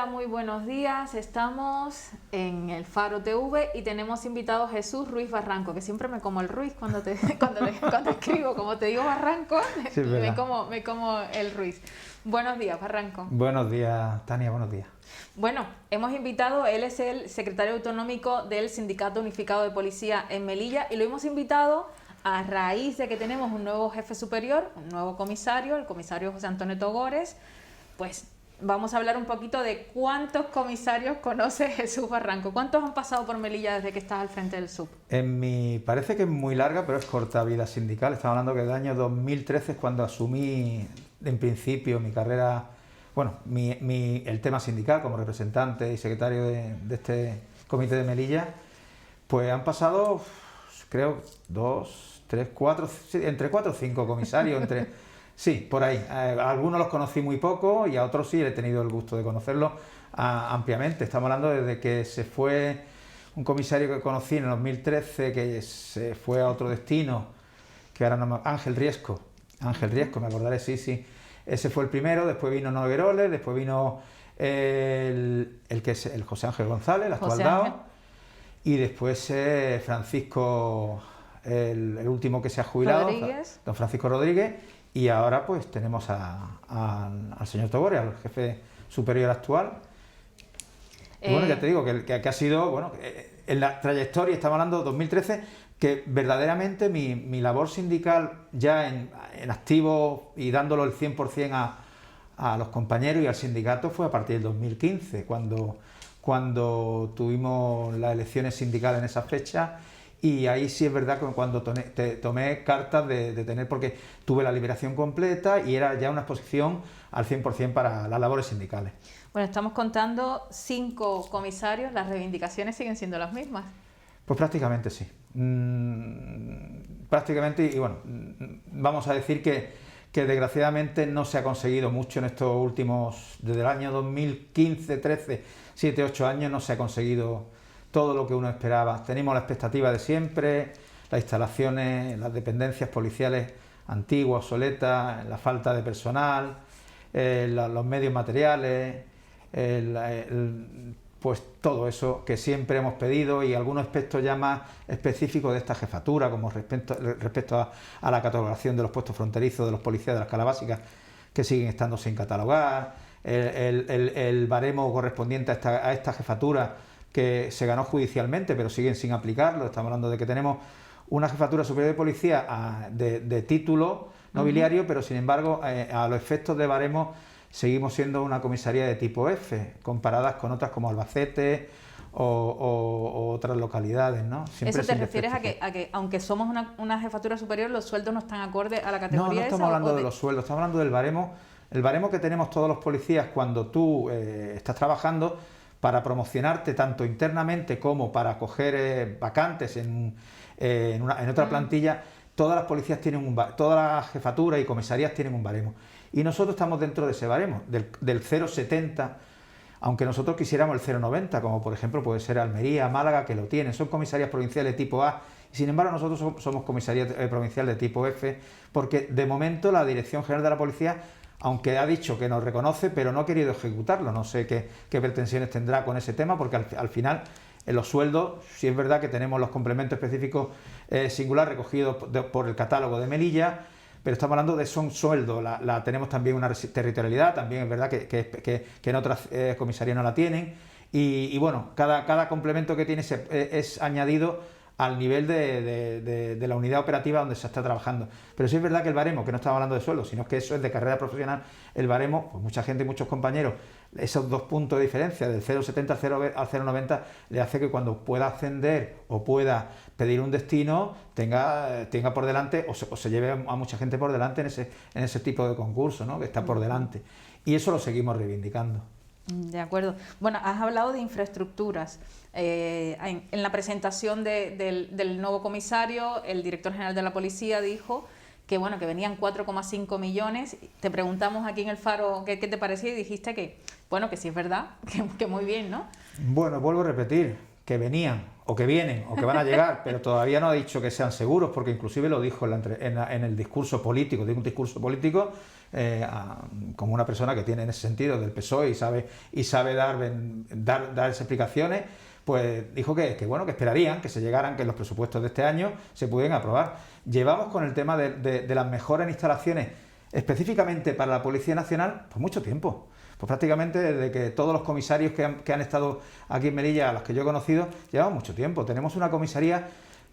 Hola, muy buenos días. Estamos en el Faro TV y tenemos invitado a Jesús Ruiz Barranco, que siempre me como el Ruiz cuando escribo, como te digo Barranco, Sí, me como el Ruiz. Buenos días, Barranco. Buenos días, Tania, buenos días. Bueno, hemos invitado, él es el secretario autonómico del Sindicato Unificado de Policía en Melilla y lo hemos invitado a raíz de que tenemos un nuevo jefe superior, un nuevo comisario, el comisario José Antonio Togores. Pues vamos a hablar un poquito de cuántos comisarios conoce Jesús Barranco. ¿Cuántos han pasado por Melilla desde que estás al frente del SUP? Parece que es muy larga, pero es corta vida sindical. Estamos hablando que del año 2013 es cuando asumí, en principio, mi carrera, bueno, el tema sindical como representante y secretario de este comité de Melilla. Pues han pasado, creo, 2, 3, 4, entre 4 o 5 comisarios, sí, por ahí. A algunos los conocí muy poco y a otros sí he tenido el gusto de conocerlos ampliamente. Estamos hablando desde que se fue un comisario que conocí en el 2013, que se fue a otro destino, que ahora no me... Ángel Riesco, me acordaré, sí. Ese fue el primero, después vino Nogueroles, después vino el que es el José Ángel González, el actual DAO, y después Francisco, el último que se ha jubilado, don Francisco Rodríguez. Y ahora pues tenemos al señor Togores, al jefe superior actual. Y bueno, ya te digo que ha sido, bueno, en la trayectoria, estamos hablando de 2013, que verdaderamente mi labor sindical ya en activo y dándolo el 100% a los compañeros y al sindicato fue a partir del 2015, cuando tuvimos las elecciones sindicales en esa fecha. Y ahí sí es verdad que cuando tomé cartas de tener, porque tuve la liberación completa y era ya una exposición al 100% para las labores sindicales. Bueno, estamos contando 5 comisarios, ¿las reivindicaciones siguen siendo las mismas? Pues prácticamente sí. Prácticamente, y bueno, vamos a decir que desgraciadamente no se ha conseguido mucho en estos últimos, desde el año 2015, 13, 7, 8 años no se ha conseguido todo lo que uno esperaba. Tenemos la expectativa de siempre, las instalaciones, las dependencias policiales antiguas, obsoletas, la falta de personal, los medios materiales, pues todo eso que siempre hemos pedido y algunos aspectos ya más específicos de esta jefatura, como respecto a la catalogación de los puestos fronterizos de los policías de las escala básicas, que siguen estando sin catalogar, el baremo correspondiente a esta jefatura, que se ganó judicialmente, pero siguen sin aplicarlo. Estamos hablando de que tenemos una jefatura superior de policía de título nobiliario, pero sin embargo, a los efectos de baremo, seguimos siendo una comisaría de tipo F, comparadas con otras como Albacete o otras localidades, ¿no? Siempre ¿Eso te refieres a que aunque somos una jefatura superior, los sueldos no están acordes a la categoría? No estamos hablando de los sueldos, estamos hablando del baremo. El baremo que tenemos todos los policías cuando tú estás trabajando, para promocionarte tanto internamente como para coger vacantes en otra plantilla. Todas las policías tienen todas las jefaturas y comisarías tienen un baremo. Y nosotros estamos dentro de ese baremo, del 0,70, aunque nosotros quisiéramos el 0,90, como por ejemplo puede ser Almería, Málaga, que lo tienen. Son comisarías provinciales tipo A, y sin embargo nosotros somos comisaría provincial de tipo F, porque de momento la Dirección General de la Policía, aunque ha dicho que nos reconoce, pero no ha querido ejecutarlo. No sé qué pretensiones tendrá con ese tema, porque al final, en los sueldos, sí es verdad que tenemos los complementos específicos singular recogidos por el catálogo de Melilla, pero estamos hablando de son sueldos. Tenemos también una territorialidad, también es verdad que en otras comisarías no la tienen, y bueno, cada complemento que tiene es añadido al nivel de la unidad operativa donde se está trabajando. Pero sí es verdad que el baremo, que no estamos hablando de sueldo, sino que eso es de carrera profesional, el baremo, pues mucha gente, muchos compañeros, esos 2 puntos de diferencia, del 0,70 al 0,90, le hace que cuando pueda ascender o pueda pedir un destino, tenga por delante, o se lleve a mucha gente por delante en ese tipo de concurso, ¿no? Que está por delante. Y eso lo seguimos reivindicando. De acuerdo. Bueno, has hablado de infraestructuras. En la presentación del nuevo comisario, el director general de la policía dijo que bueno, que venían 4,5 millones. Te preguntamos aquí en el Faro qué te parecía y dijiste que bueno, que sí es verdad, que muy bien, ¿no? Bueno, vuelvo a repetir que venían o que vienen o que van a llegar, pero todavía no ha dicho que sean seguros, porque inclusive lo dijo en el discurso político, digo un discurso político como una persona que tiene en ese sentido del PSOE y sabe dar esas explicaciones, pues dijo que bueno, que esperarían que se llegaran, que los presupuestos de este año se pudieran aprobar. Llevamos con el tema de las mejoras en instalaciones específicamente para la Policía Nacional pues mucho tiempo. Pues prácticamente desde que todos los comisarios que han estado aquí en Melilla, a los que yo he conocido, llevamos mucho tiempo. Tenemos una comisaría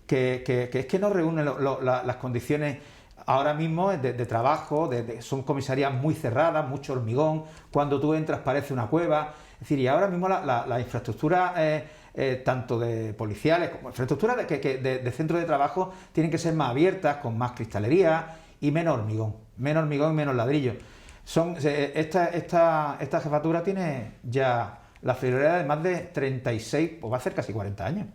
que es que no reúne las condiciones ahora mismo de trabajo, son comisarías muy cerradas, mucho hormigón, cuando tú entras parece una cueva. Es decir, y ahora mismo la infraestructura tanto de policiales como infraestructura de centros de trabajo tienen que ser más abiertas, con más cristalería y menos hormigón y menos ladrillo. Esta jefatura tiene ya la friolera de más de 36, o va a ser casi 40 años.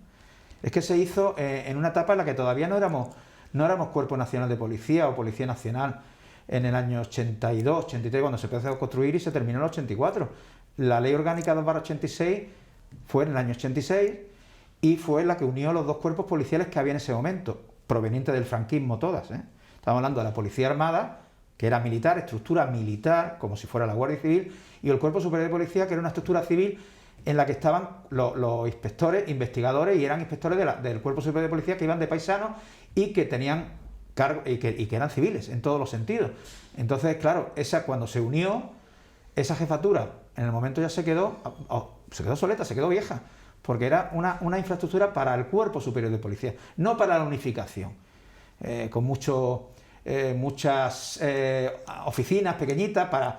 Es que se hizo en una etapa en la que todavía no éramos Cuerpo Nacional de Policía o Policía Nacional, en el año 82, 83, cuando se empezó a construir, y se terminó en el 84. La Ley Orgánica 2/86 fue en el año 86 y fue la que unió los dos cuerpos policiales que había en ese momento, provenientes del franquismo todas. Estamos hablando de la Policía Armada, que era militar, estructura militar, como si fuera la Guardia Civil, y el Cuerpo Superior de Policía, que era una estructura civil en la que estaban los inspectores, investigadores, y eran inspectores del Cuerpo Superior de Policía que iban de paisanos y que tenían cargo y que eran civiles en todos los sentidos. Entonces, claro, cuando se unió, esa jefatura en el momento ya se quedó soleta, se quedó vieja, porque era una infraestructura para el Cuerpo Superior de Policía, no para la unificación, con muchas oficinas pequeñitas para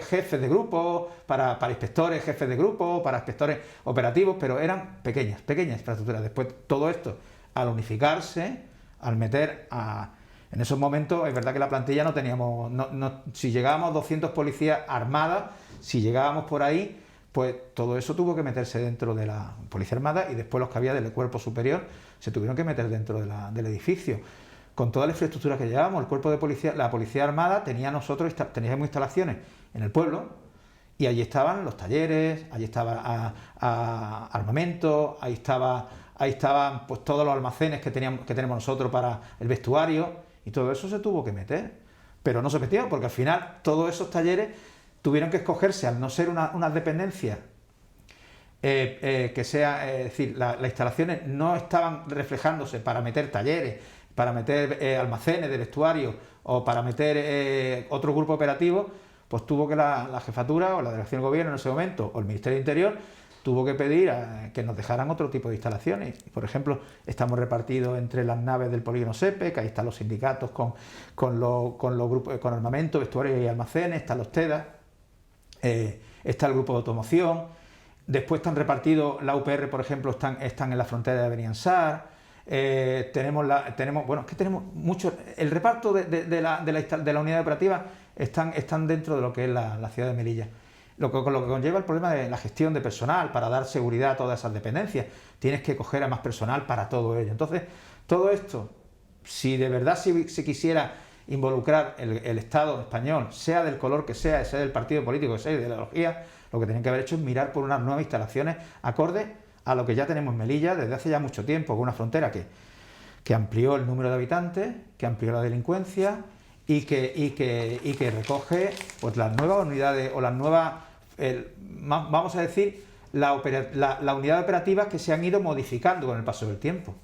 jefes de grupo, para inspectores, jefes de grupo, para inspectores operativos, pero eran pequeñas infraestructuras. Después todo esto, al unificarse, al meter en esos momentos, es verdad que la plantilla no teníamos, si llegábamos 200 policías armadas, si llegábamos por ahí, pues todo eso tuvo que meterse dentro de la Policía Armada, y después los que había del Cuerpo Superior se tuvieron que meter dentro del edificio. Con toda la infraestructura que llevábamos, el cuerpo de policía, la Policía Armada teníamos instalaciones en el pueblo, y allí estaban los talleres, allí estaba armamento, ahí estaban pues todos los almacenes que tenemos nosotros para el vestuario, y todo eso se tuvo que meter. Pero no se metió, porque al final todos esos talleres tuvieron que escogerse, al no ser unas dependencias es decir, las instalaciones no estaban reflejándose para meter talleres, para meter almacenes de vestuario o para meter otro grupo operativo, pues tuvo que la jefatura o la delegación de gobierno en ese momento, o el Ministerio de Interior, tuvo que pedir que nos dejaran otro tipo de instalaciones. Por ejemplo, estamos repartidos entre las naves del polígono SEPE, que ahí están los sindicatos con los grupos con armamento, vestuario y almacenes, están los TEDA, está el grupo de automoción. Después están repartidos, la UPR, por ejemplo, están en la frontera de Beniansar. Tenemos mucho. El reparto de la unidad operativa están dentro de lo que es la ciudad de Melilla. Con lo que conlleva el problema de la gestión de personal, para dar seguridad a todas esas dependencias. Tienes que coger a más personal para todo ello. Entonces, todo esto, si de verdad se quisiera involucrar el Estado español, sea del color que sea del partido político que sea, de ideología, lo que tenían que haber hecho es mirar por unas nuevas instalaciones acordes a lo que ya tenemos en Melilla desde hace ya mucho tiempo, con una frontera que amplió el número de habitantes, que amplió la delincuencia y que recoge pues las nuevas unidades o las nuevas, vamos a decir, la unidad operativa que se han ido modificando con el paso del tiempo.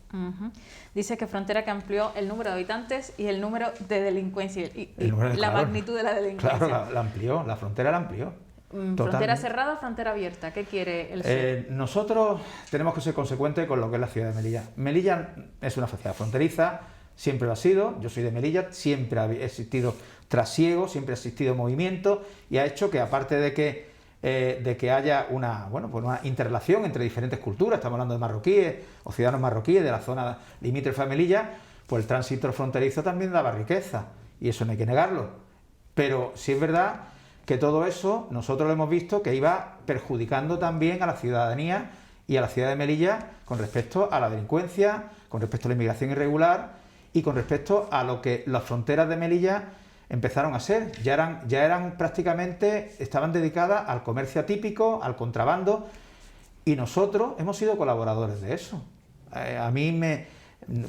Dice que frontera que amplió el número de habitantes y el número de delincuencia y la claro, magnitud de la delincuencia. Claro, la frontera la amplió. ¿Frontera cerrada o frontera abierta? ¿Qué quiere el sur? Nosotros tenemos que ser consecuentes con lo que es la ciudad de Melilla. Melilla es una ciudad fronteriza, siempre lo ha sido. Yo soy de Melilla, siempre ha existido trasiego, siempre ha existido movimiento, y ha hecho que, aparte de que haya una interrelación entre diferentes culturas, estamos hablando de marroquíes o ciudadanos marroquíes de la zona limítrofe de Melilla, pues el tránsito fronterizo también daba riqueza, y eso no hay que negarlo. Pero sí es verdad que todo eso nosotros lo hemos visto que iba perjudicando también a la ciudadanía y a la ciudad de Melilla con respecto a la delincuencia, con respecto a la inmigración irregular y con respecto a lo que las fronteras de Melilla empezaron a ser. Ya eran prácticamente, estaban dedicadas al comercio atípico, al contrabando, Y nosotros hemos sido colaboradores de eso. A mí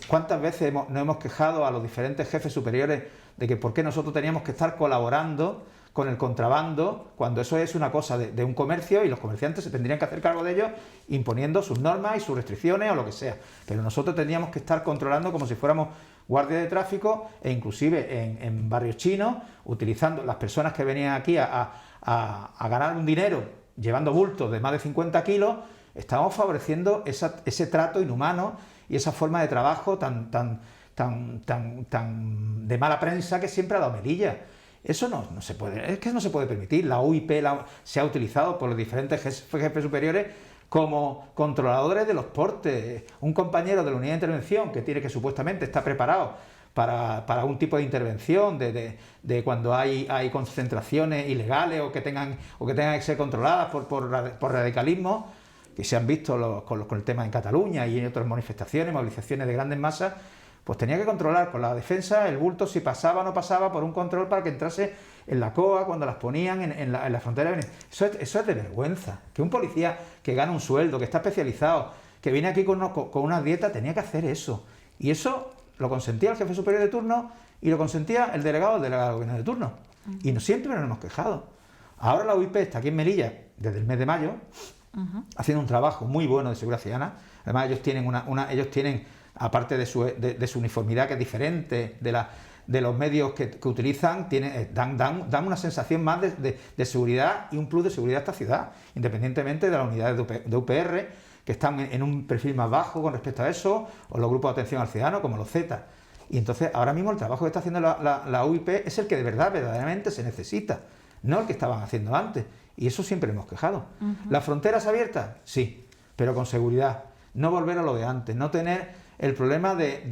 ¿cuántas veces nos hemos quejado a los diferentes jefes superiores de que por qué nosotros teníamos que estar colaborando con el contrabando, cuando eso es una cosa de un comercio y los comerciantes se tendrían que hacer cargo de ello imponiendo sus normas y sus restricciones o lo que sea? Pero nosotros tendríamos que estar controlando como si fuéramos guardias de tráfico, e inclusive en barrios chinos, utilizando las personas que venían aquí a ganar un dinero llevando bultos de más de 50 kilos, estábamos favoreciendo ese trato inhumano y esa forma de trabajo tan de mala prensa que siempre ha dado Melilla. Eso no se puede, es que no se puede permitir. La UIP se ha utilizado por los diferentes jefes superiores como controladores de los portes. Un compañero de la unidad de intervención que supuestamente está preparado para un tipo de intervención de cuando hay concentraciones ilegales o que tengan que ser controladas por radicalismo, que se han visto con el tema en Cataluña y en otras manifestaciones, movilizaciones de grandes masas, pues tenía que controlar con la defensa el bulto si pasaba o no pasaba por un control para que entrase en la COA cuando las ponían en la frontera. Eso es de vergüenza. Que un policía que gana un sueldo, que está especializado, que viene aquí con una dieta, tenía que hacer eso. Y eso lo consentía el jefe superior de turno y lo consentía el delegado del gobierno de turno. Y no siempre nos hemos quejado. Ahora la UIP está aquí en Melilla desde el mes de mayo, haciendo un trabajo muy bueno de seguridad ciudadana. Además ellos tienen aparte de su uniformidad, que es diferente de los medios que utilizan, dan una sensación más de seguridad y un plus de seguridad a esta ciudad, independientemente de las unidades de UPR, que están en un perfil más bajo con respecto a eso, o los grupos de atención al ciudadano, como los Z. Y entonces, ahora mismo el trabajo que está haciendo la UIP es el que verdaderamente se necesita, no el que estaban haciendo antes. Y eso siempre hemos quejado. ¿Las fronteras abiertas? Sí, pero con seguridad. No volver a lo de antes, no tener el problema de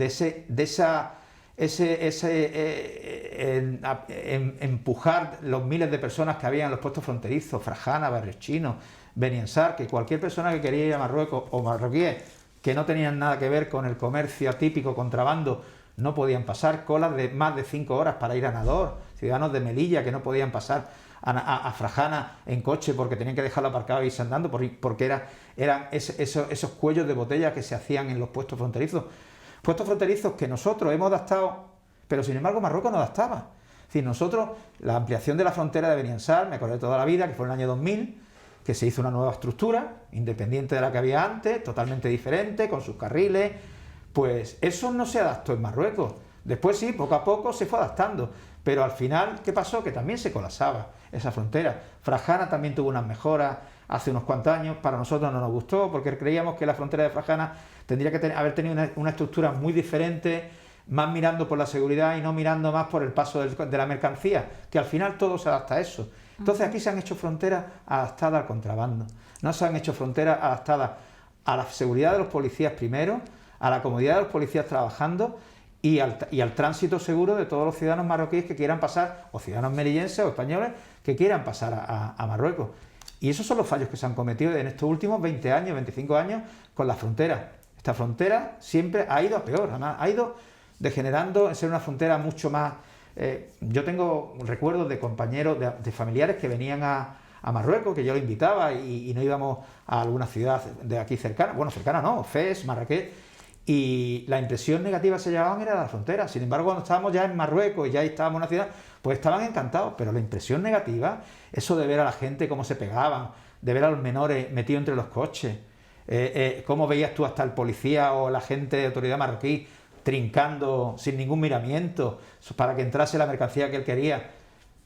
empujar los miles de personas que había en los puestos fronterizos, Frajana, Barrios Chinos, Beniansar, que cualquier persona que quería ir a Marruecos o marroquíes que no tenían nada que ver con el comercio atípico, contrabando, no podían pasar, colas de más de 5 horas para ir a Nador, ciudadanos de Melilla que no podían pasar a Frajana en coche porque tenían que dejarlo aparcado y irse andando porque eran esos cuellos de botella que se hacían en los puestos fronterizos que nosotros hemos adaptado, pero sin embargo Marruecos no adaptaba. Es decir, nosotros, la ampliación de la frontera de Beniansar, me acordé toda la vida, que fue en el año 2000, que se hizo una nueva estructura, independiente de la que había antes, totalmente diferente, con sus carriles, pues eso no se adaptó en Marruecos. Después sí, poco a poco se fue adaptando, pero al final, ¿qué pasó? Que también se colapsaba esa frontera. Frajana también tuvo unas mejoras hace unos cuantos años, para nosotros no nos gustó, porque creíamos que la frontera de Frajana tendría que haber tenido una estructura muy diferente, más mirando por la seguridad y no mirando más por el paso de la mercancía, que al final todo se adapta a eso. Entonces aquí se han hecho fronteras adaptadas al contrabando, no se han hecho fronteras adaptadas a la seguridad de los policías primero, a la comodidad de los policías trabajando y al tránsito seguro de todos los ciudadanos marroquíes que quieran pasar, o ciudadanos melillenses o españoles que quieran pasar a Marruecos. Y esos son los fallos que se han cometido en estos últimos 20 años, 25 años con la frontera. Esta frontera siempre ha ido a peor, además, ha ido degenerando en ser una frontera mucho más... yo tengo recuerdos de compañeros, de familiares que venían a Marruecos, que yo los invitaba y no íbamos a alguna ciudad de aquí cercana, bueno, cercana no, Fez, Marrakech, y la impresión negativa que se llevaban era de la frontera. Sin embargo, cuando estábamos ya en Marruecos y ya estábamos en una ciudad, pues estaban encantados, pero la impresión negativa, eso de ver a la gente cómo se pegaban, de ver a los menores metidos entre los coches, cómo veías tú hasta el policía o la gente de autoridad marroquí trincando sin ningún miramiento para que entrase la mercancía que él quería.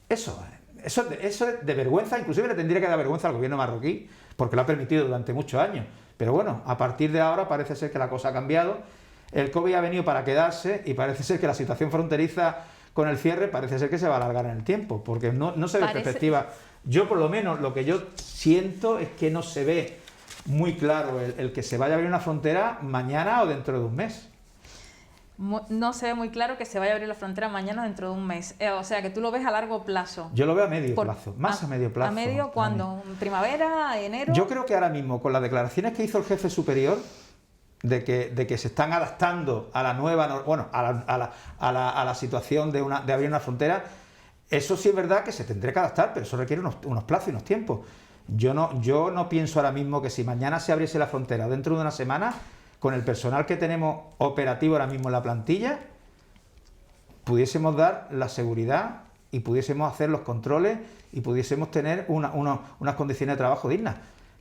Eso es de vergüenza, inclusive le tendría que dar vergüenza al gobierno marroquí, porque lo ha permitido durante muchos años. Pero bueno, a partir de ahora parece ser que la cosa ha cambiado, el COVID ha venido para quedarse y parece ser que la situación fronteriza con el cierre parece ser que se va a alargar en el tiempo, porque no se ve perspectiva. Yo por lo menos lo que yo siento es que no se ve muy claro el que se vaya a abrir una frontera mañana o dentro de un mes. No se ve muy claro que se vaya a abrir la frontera mañana o dentro de un mes. O sea, que tú lo ves a largo plazo. Yo lo veo a medio plazo, más a medio plazo. ¿A medio cuándo? ¿Primavera? ¿Enero? Yo creo que ahora mismo, con las declaraciones que hizo el jefe superior, de que se están adaptando a la nueva, bueno, a la situación de abrir una frontera, eso sí es verdad que se tendría que adaptar, pero eso requiere unos plazos y unos tiempos. Yo no pienso ahora mismo que si mañana se abriese la frontera o dentro de una semana, con el personal que tenemos operativo ahora mismo en la plantilla, pudiésemos dar la seguridad y pudiésemos hacer los controles y pudiésemos tener unas condiciones de trabajo dignas.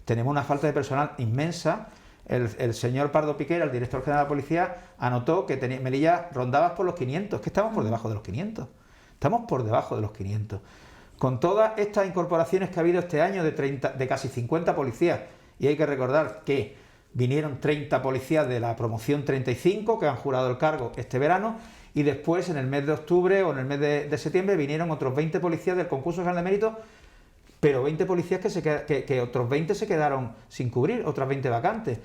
Tenemos una falta de personal inmensa. El señor Pardo Piquera, el director general de la policía, anotó que Melilla rondaba por los 500, que estamos por debajo de los 500. Estamos por debajo de los 500. Con todas estas incorporaciones que ha habido este año de casi 50 policías, y hay que recordar que vinieron 30 policías de la promoción 35 que han jurado el cargo este verano, y después en el mes de octubre o en el mes de septiembre vinieron otros 20 policías del concurso general de mérito, pero 20 policías que otros 20 se quedaron sin cubrir, otras 20 vacantes.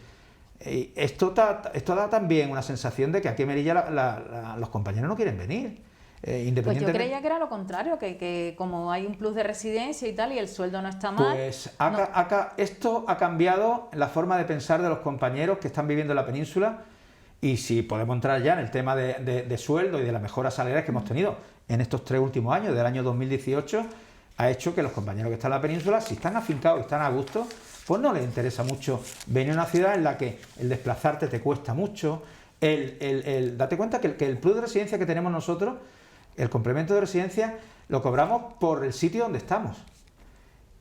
Esto da también una sensación de que aquí en Melilla los compañeros no quieren venir. Pues yo creía que era lo contrario, que como hay un plus de residencia y tal y el sueldo no está mal... Pues esto ha cambiado la forma de pensar de los compañeros que están viviendo en la península, y si podemos entrar ya en el tema de sueldo y de las mejoras salariales que hemos tenido en estos 3 últimos años, del año 2018, ha hecho que los compañeros que están en la península, si están afincados y están a gusto, pues no les interesa mucho venir a una ciudad en la que el desplazarte te cuesta mucho, date cuenta que el plus de residencia que tenemos nosotros, el complemento de residencia, lo cobramos por el sitio donde estamos.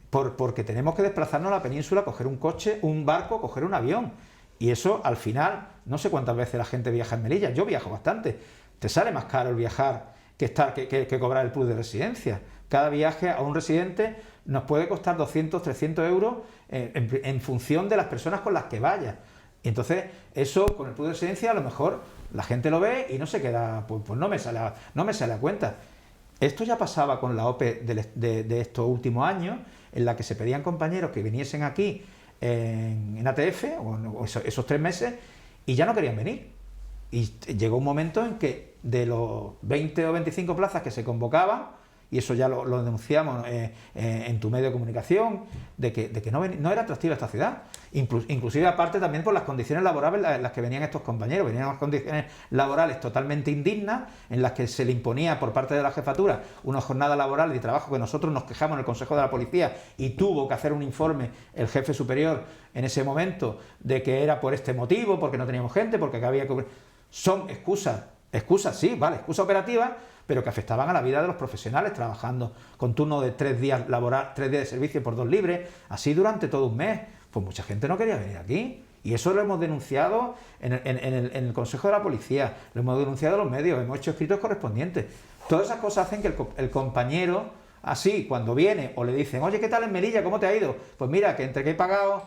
Porque tenemos que desplazarnos a la península, coger un coche, un barco, coger un avión. Y eso, al final, no sé cuántas veces la gente viaja en Melilla. Yo viajo bastante. Te sale más caro el viajar que cobrar el plus de residencia. Cada viaje a un residente nos puede costar 200, 300 euros en función de las personas con las que vaya. Y entonces, eso con el plus de residencia, a lo mejor la gente lo ve y no se queda, pues no me sale a cuenta. Esto ya pasaba con la OPE de estos últimos años, en la que se pedían compañeros que viniesen aquí en ATF, o esos 3 meses, y ya no querían venir. Y llegó un momento en que de los 20 o 25 plazas que se convocaban, y eso ya lo denunciamos en tu medio de comunicación, de que no era atractiva esta ciudad. Inclusive aparte también por las condiciones laborales en las que venían estos compañeros. Venían unas condiciones laborales totalmente indignas, en las que se le imponía por parte de la jefatura una jornada laboral y trabajo que nosotros nos quejamos en el Consejo de la Policía, y tuvo que hacer un informe el jefe superior en ese momento de que era por este motivo, porque no teníamos gente, porque había que... Son excusas sí, vale, excusas operativas, pero que afectaban a la vida de los profesionales, trabajando con turno de 3 días laboral, 3 días de servicio por 2 libres, así durante todo un mes. Pues mucha gente no quería venir aquí, y eso lo hemos denunciado en el Consejo de la Policía, lo hemos denunciado en los medios, hemos hecho escritos correspondientes. Todas esas cosas hacen que el compañero, así, cuando viene o le dicen, oye, ¿qué tal en Melilla? ¿Cómo te ha ido? Pues mira, que entre que he pagado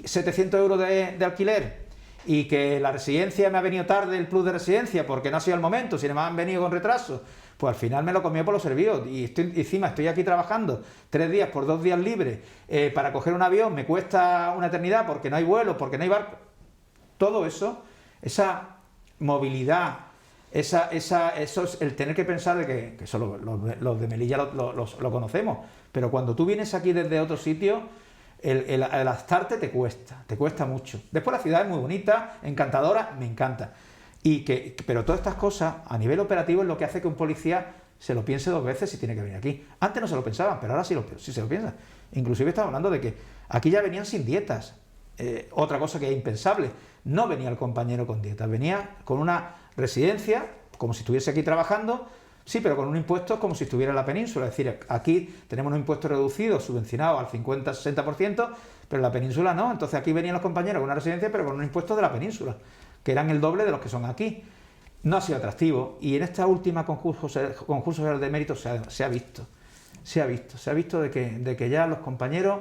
700 euros de alquiler y que la residencia me ha venido tarde, el plus de residencia, porque no ha sido el momento, sino me han venido con retraso, pues al final me lo comió por los servicios, y encima estoy aquí trabajando 3 días por 2 días libres, para coger un avión me cuesta una eternidad porque no hay vuelos, porque no hay barco. Todo eso, esa movilidad, eso es el tener que pensar de que eso los de Melilla lo conocemos, pero cuando tú vienes aquí desde otro sitio, el adaptarte te cuesta mucho. Después la ciudad es muy bonita, encantadora, me encanta. Pero todas estas cosas, a nivel operativo, es lo que hace que un policía se lo piense 2 veces si tiene que venir aquí. Antes no se lo pensaban, pero ahora sí se lo piensan. Inclusive estamos hablando de que aquí ya venían sin dietas. Otra cosa que es impensable, no venía el compañero con dietas, venía con una residencia, como si estuviese aquí trabajando. Sí, pero con un impuesto como si estuviera en la península. Es decir, aquí tenemos un impuesto reducido, subvencionado al 50-60%, pero en la península no. Entonces aquí venían los compañeros con una residencia, pero con un impuesto de la península, que eran el doble de los que son aquí. No ha sido atractivo, y en esta última concurso de mérito se ha visto de que ya los compañeros,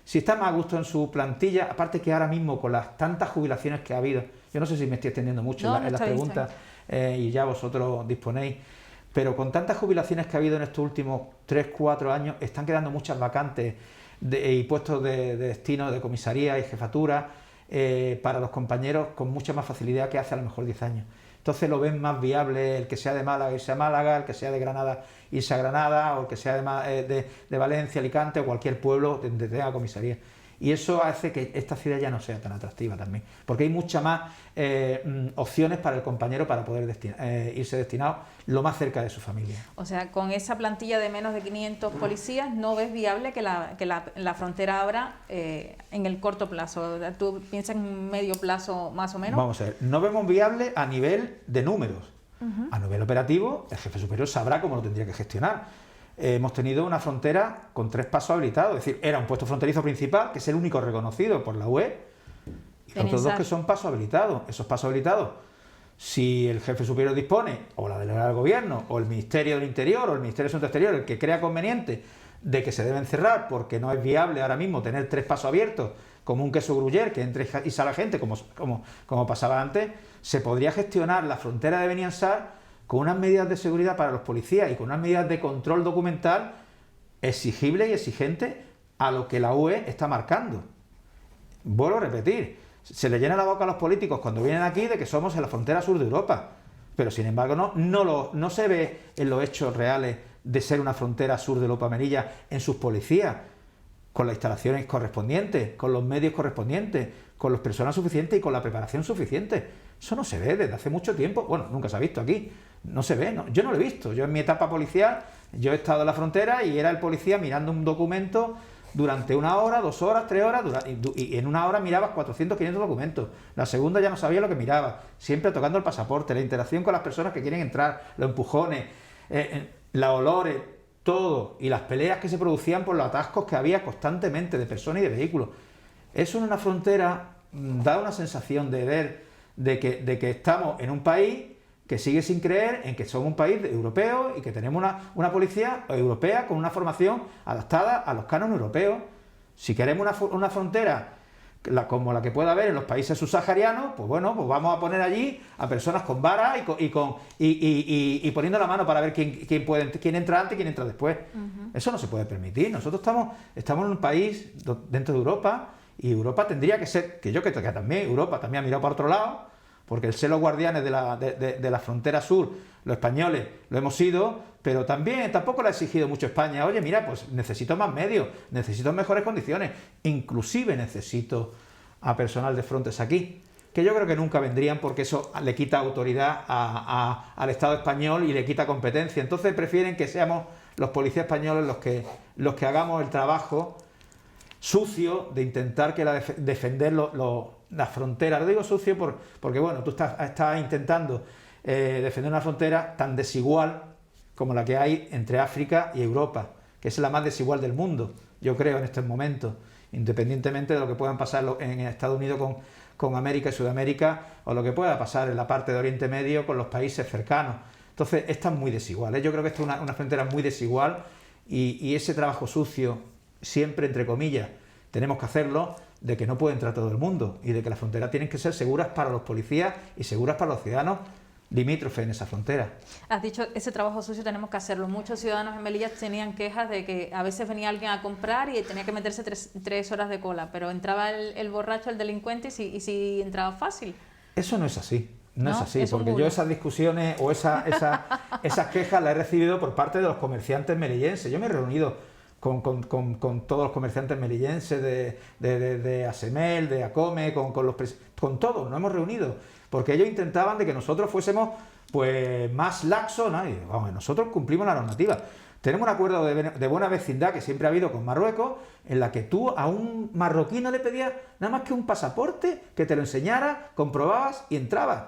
si están más a gusto en su plantilla, aparte que ahora mismo con las tantas jubilaciones que ha habido, yo no sé si me estoy extendiendo mucho en las preguntas, y ya vosotros disponéis, pero con tantas jubilaciones que ha habido en estos últimos 3-4 años, están quedando muchas vacantes y puestos de destino de comisaría y jefatura para los compañeros con mucha más facilidad que hace a lo mejor 10 años. Entonces lo ven más viable el que sea de Málaga irse a Málaga, el que sea de Granada irse a Granada, o el que sea de Valencia, Alicante o cualquier pueblo donde tenga comisaría. y eso hace que esta ciudad ya no sea tan atractiva también, porque hay muchas más opciones para el compañero para poder irse destinado lo más cerca de su familia. O sea, con esa plantilla de menos de 500 policías, ¿no ves viable que la frontera abra en el corto plazo? ¿Tú piensas en medio plazo más o menos? Vamos a ver, no vemos viable a nivel de números. A nivel operativo, el jefe superior sabrá cómo lo tendría que gestionar. Hemos tenido una frontera con 3 pasos habilitados, es decir, era un puesto fronterizo principal, que es el único reconocido por la UE, y los otros 2 que son pasos habilitados. Esos pasos habilitados, si el jefe superior dispone, o la delegada del gobierno, o el Ministerio del Interior, o el Ministerio de Asuntos Exteriores, el que crea conveniente de que se deben cerrar porque no es viable ahora mismo tener 3 pasos abiertos, como un queso gruyer, que entre y salga gente, como pasaba antes, se podría gestionar la frontera de Beniansar con unas medidas de seguridad para los policías y con unas medidas de control documental exigibles y exigentes a lo que la UE está marcando. Vuelvo a repetir, se le llena la boca a los políticos cuando vienen aquí de que somos en la frontera sur de Europa, pero sin embargo no se ve en los hechos reales de ser una frontera sur de Europa Melilla en sus policías, con las instalaciones correspondientes, con los medios correspondientes, con los personal suficientes y con la preparación suficiente. Eso no se ve desde hace mucho tiempo. Bueno, nunca se ha visto aquí. No se ve, no. Yo no lo he visto. Yo en mi etapa policial, yo he estado en la frontera y era el policía mirando un documento durante 1 hora, 2 horas, 3 horas, y en 1 hora mirabas 400, 500 documentos. La segunda ya no sabía lo que miraba. Siempre tocando el pasaporte, la interacción con las personas que quieren entrar, los empujones, los olores, todo, y las peleas que se producían por los atascos que había constantemente de personas y de vehículos. Eso en una frontera da una sensación de que estamos en un país que sigue sin creer en que somos un país europeo y que tenemos una policía europea con una formación adaptada a los cánones europeos. Si queremos una frontera como la que pueda haber en los países subsaharianos, pues bueno, pues vamos a poner allí a personas con varas y poniendo la mano para ver quién entra antes y quién entra después. Eso no se puede permitir. Nosotros estamos en un país dentro de Europa, y Europa tendría que ser, que también Europa también ha mirado para otro lado, porque el ser los guardianes de la frontera sur, los españoles, lo hemos sido, pero tampoco le ha exigido mucho España. Oye, mira, pues necesito más medios, necesito mejores condiciones, inclusive necesito a personal de Frontex aquí, que yo creo que nunca vendrían porque eso le quita autoridad al Estado español y le quita competencia. Entonces prefieren que seamos los policías españoles los que hagamos el trabajo sucio de intentar defender las fronteras. Lo digo sucio porque bueno, tú estás intentando defender una frontera tan desigual como la que hay entre África y Europa, que es la más desigual del mundo, yo creo, en estos momentos, independientemente de lo que puedan pasar en Estados Unidos con América y Sudamérica, o lo que pueda pasar en la parte de Oriente Medio con los países cercanos. Entonces, esta es muy desigual, ¿eh? Yo creo que esta es una frontera muy desigual, y ese trabajo sucio, siempre entre comillas, tenemos que hacerlo, de que no puede entrar todo el mundo y de que las fronteras tienen que ser seguras para los policías y seguras para los ciudadanos limítrofes en esa frontera. Has dicho, ese trabajo sucio tenemos que hacerlo. Muchos ciudadanos en Melilla tenían quejas de que a veces venía alguien a comprar y tenía que meterse 3 horas de cola, pero entraba el borracho, el delincuente, y si entraba fácil. Eso no es así. No es así, porque yo esas discusiones o esas quejas las he recibido por parte de los comerciantes melillenses. Yo me he reunido con todos los comerciantes melillenses de Asemel, de Acome, con todos, nos hemos reunido, porque ellos intentaban de que nosotros fuésemos pues más laxos, ¿no? Y, vamos, nosotros cumplimos la normativa. Tenemos un acuerdo de buena vecindad que siempre ha habido con Marruecos, en la que tú a un marroquí no le pedías nada más que un pasaporte, que te lo enseñara, comprobabas y entrabas.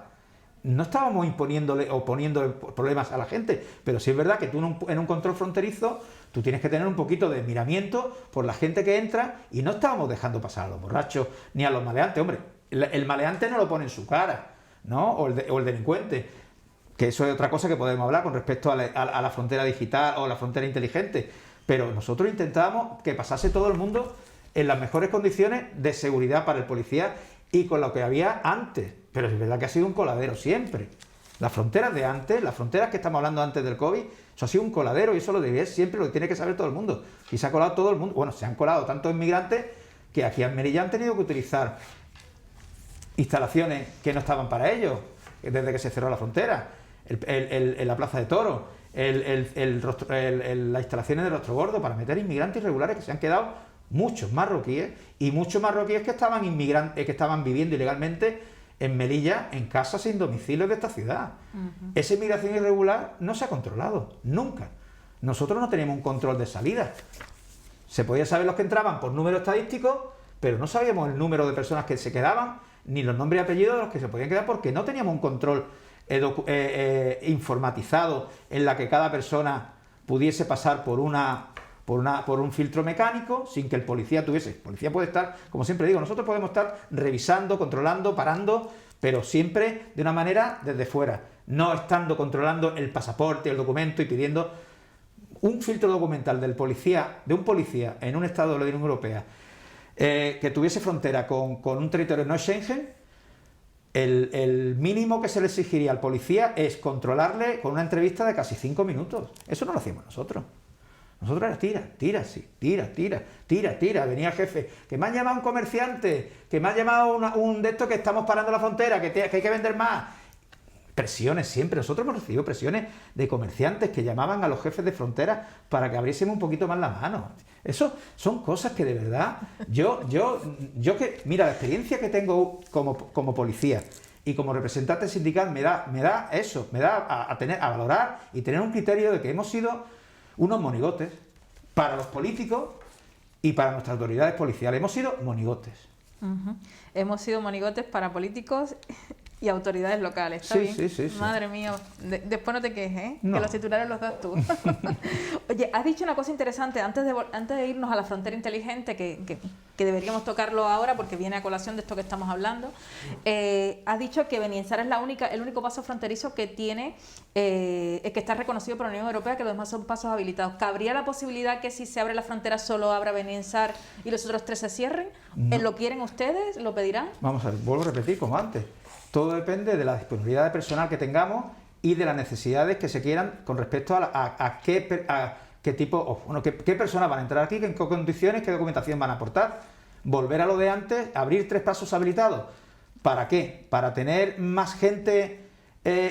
No estábamos imponiéndole o poniéndole problemas a la gente, pero sí es verdad que tú en un control fronterizo tú tienes que tener un poquito de miramiento por la gente que entra, y no estábamos dejando pasar a los borrachos ni a los maleantes. Hombre, el maleante no lo pone en su cara, ¿no? O el delincuente, que eso es otra cosa que podemos hablar con respecto a la frontera digital o la frontera inteligente, pero nosotros intentábamos que pasase todo el mundo en las mejores condiciones de seguridad para el policía y con lo que había antes. Pero es verdad que ha sido un coladero siempre. Las fronteras de antes, las fronteras que estamos hablando antes del COVID, eso ha sido un coladero, y eso lo debía siempre, lo tiene que saber todo el mundo. Y se ha colado todo el mundo. Bueno, se han colado tantos inmigrantes que aquí en Melilla han tenido que utilizar instalaciones que no estaban para ellos, desde que se cerró la frontera. La Plaza de Toros, las instalaciones de Rostro Gordo, para meter inmigrantes irregulares que se han quedado muchos marroquíes y muchos marroquíes que estaban que estaban viviendo ilegalmente en Melilla, en casas sin domicilio de esta ciudad. Esa inmigración irregular no se ha controlado, nunca. Nosotros no teníamos un control de salida. Se podía saber los que entraban por número estadístico, pero no sabíamos el número de personas que se quedaban, ni los nombres y apellidos de los que se podían quedar, porque no teníamos un control informatizado en la que cada persona pudiese pasar por un filtro mecánico sin que el policía tuviese. El policía puede estar, como siempre digo, nosotros podemos estar revisando, controlando, parando, pero siempre de una manera desde fuera, no estando controlando el pasaporte, el documento y pidiendo un filtro documental de un policía en un estado de la Unión Europea que tuviese frontera con un territorio no Schengen. El mínimo que se le exigiría al policía es controlarle con una entrevista de casi 5 minutos. Eso no lo hacíamos nosotros. Nosotros era tira. Venía el jefe, que me ha llamado un comerciante, que me ha llamado un de estos que estamos parando la frontera, que hay que vender más. Presiones siempre. Nosotros hemos recibido presiones de comerciantes que llamaban a los jefes de frontera para que abriésemos un poquito más la mano. Eso son cosas que de verdad, mira, la experiencia que tengo como policía y como representante sindical me da eso, me da a valorar y tener un criterio de que hemos sido unos monigotes para los políticos y para nuestras autoridades policiales. Hemos sido monigotes. Hemos sido monigotes para políticos y autoridades locales, ¿está bien? Sí. Madre mía, después no te quejes, ¿eh? No. Que los titulares los das tú. Oye, has dicho una cosa interesante antes de irnos a la frontera inteligente, que deberíamos tocarlo ahora porque viene a colación de esto que estamos hablando. Has dicho que Beniensar es el único paso fronterizo que tiene, que está reconocido por la Unión Europea, que los demás son pasos habilitados. ¿Cabría la posibilidad que si se abre la frontera solo abra Beniensar y los otros 3 se cierren? No. ¿Lo quieren ustedes? ¿Lo pedirán? Vamos a ver, vuelvo a repetir como antes. Todo depende de la disponibilidad de personal que tengamos y de las necesidades que se quieran con respecto a qué tipo, qué personas van a entrar aquí, qué condiciones, qué documentación van a aportar. Volver a lo de antes, abrir 3 pasos habilitados. ¿Para qué? ¿Para tener más gente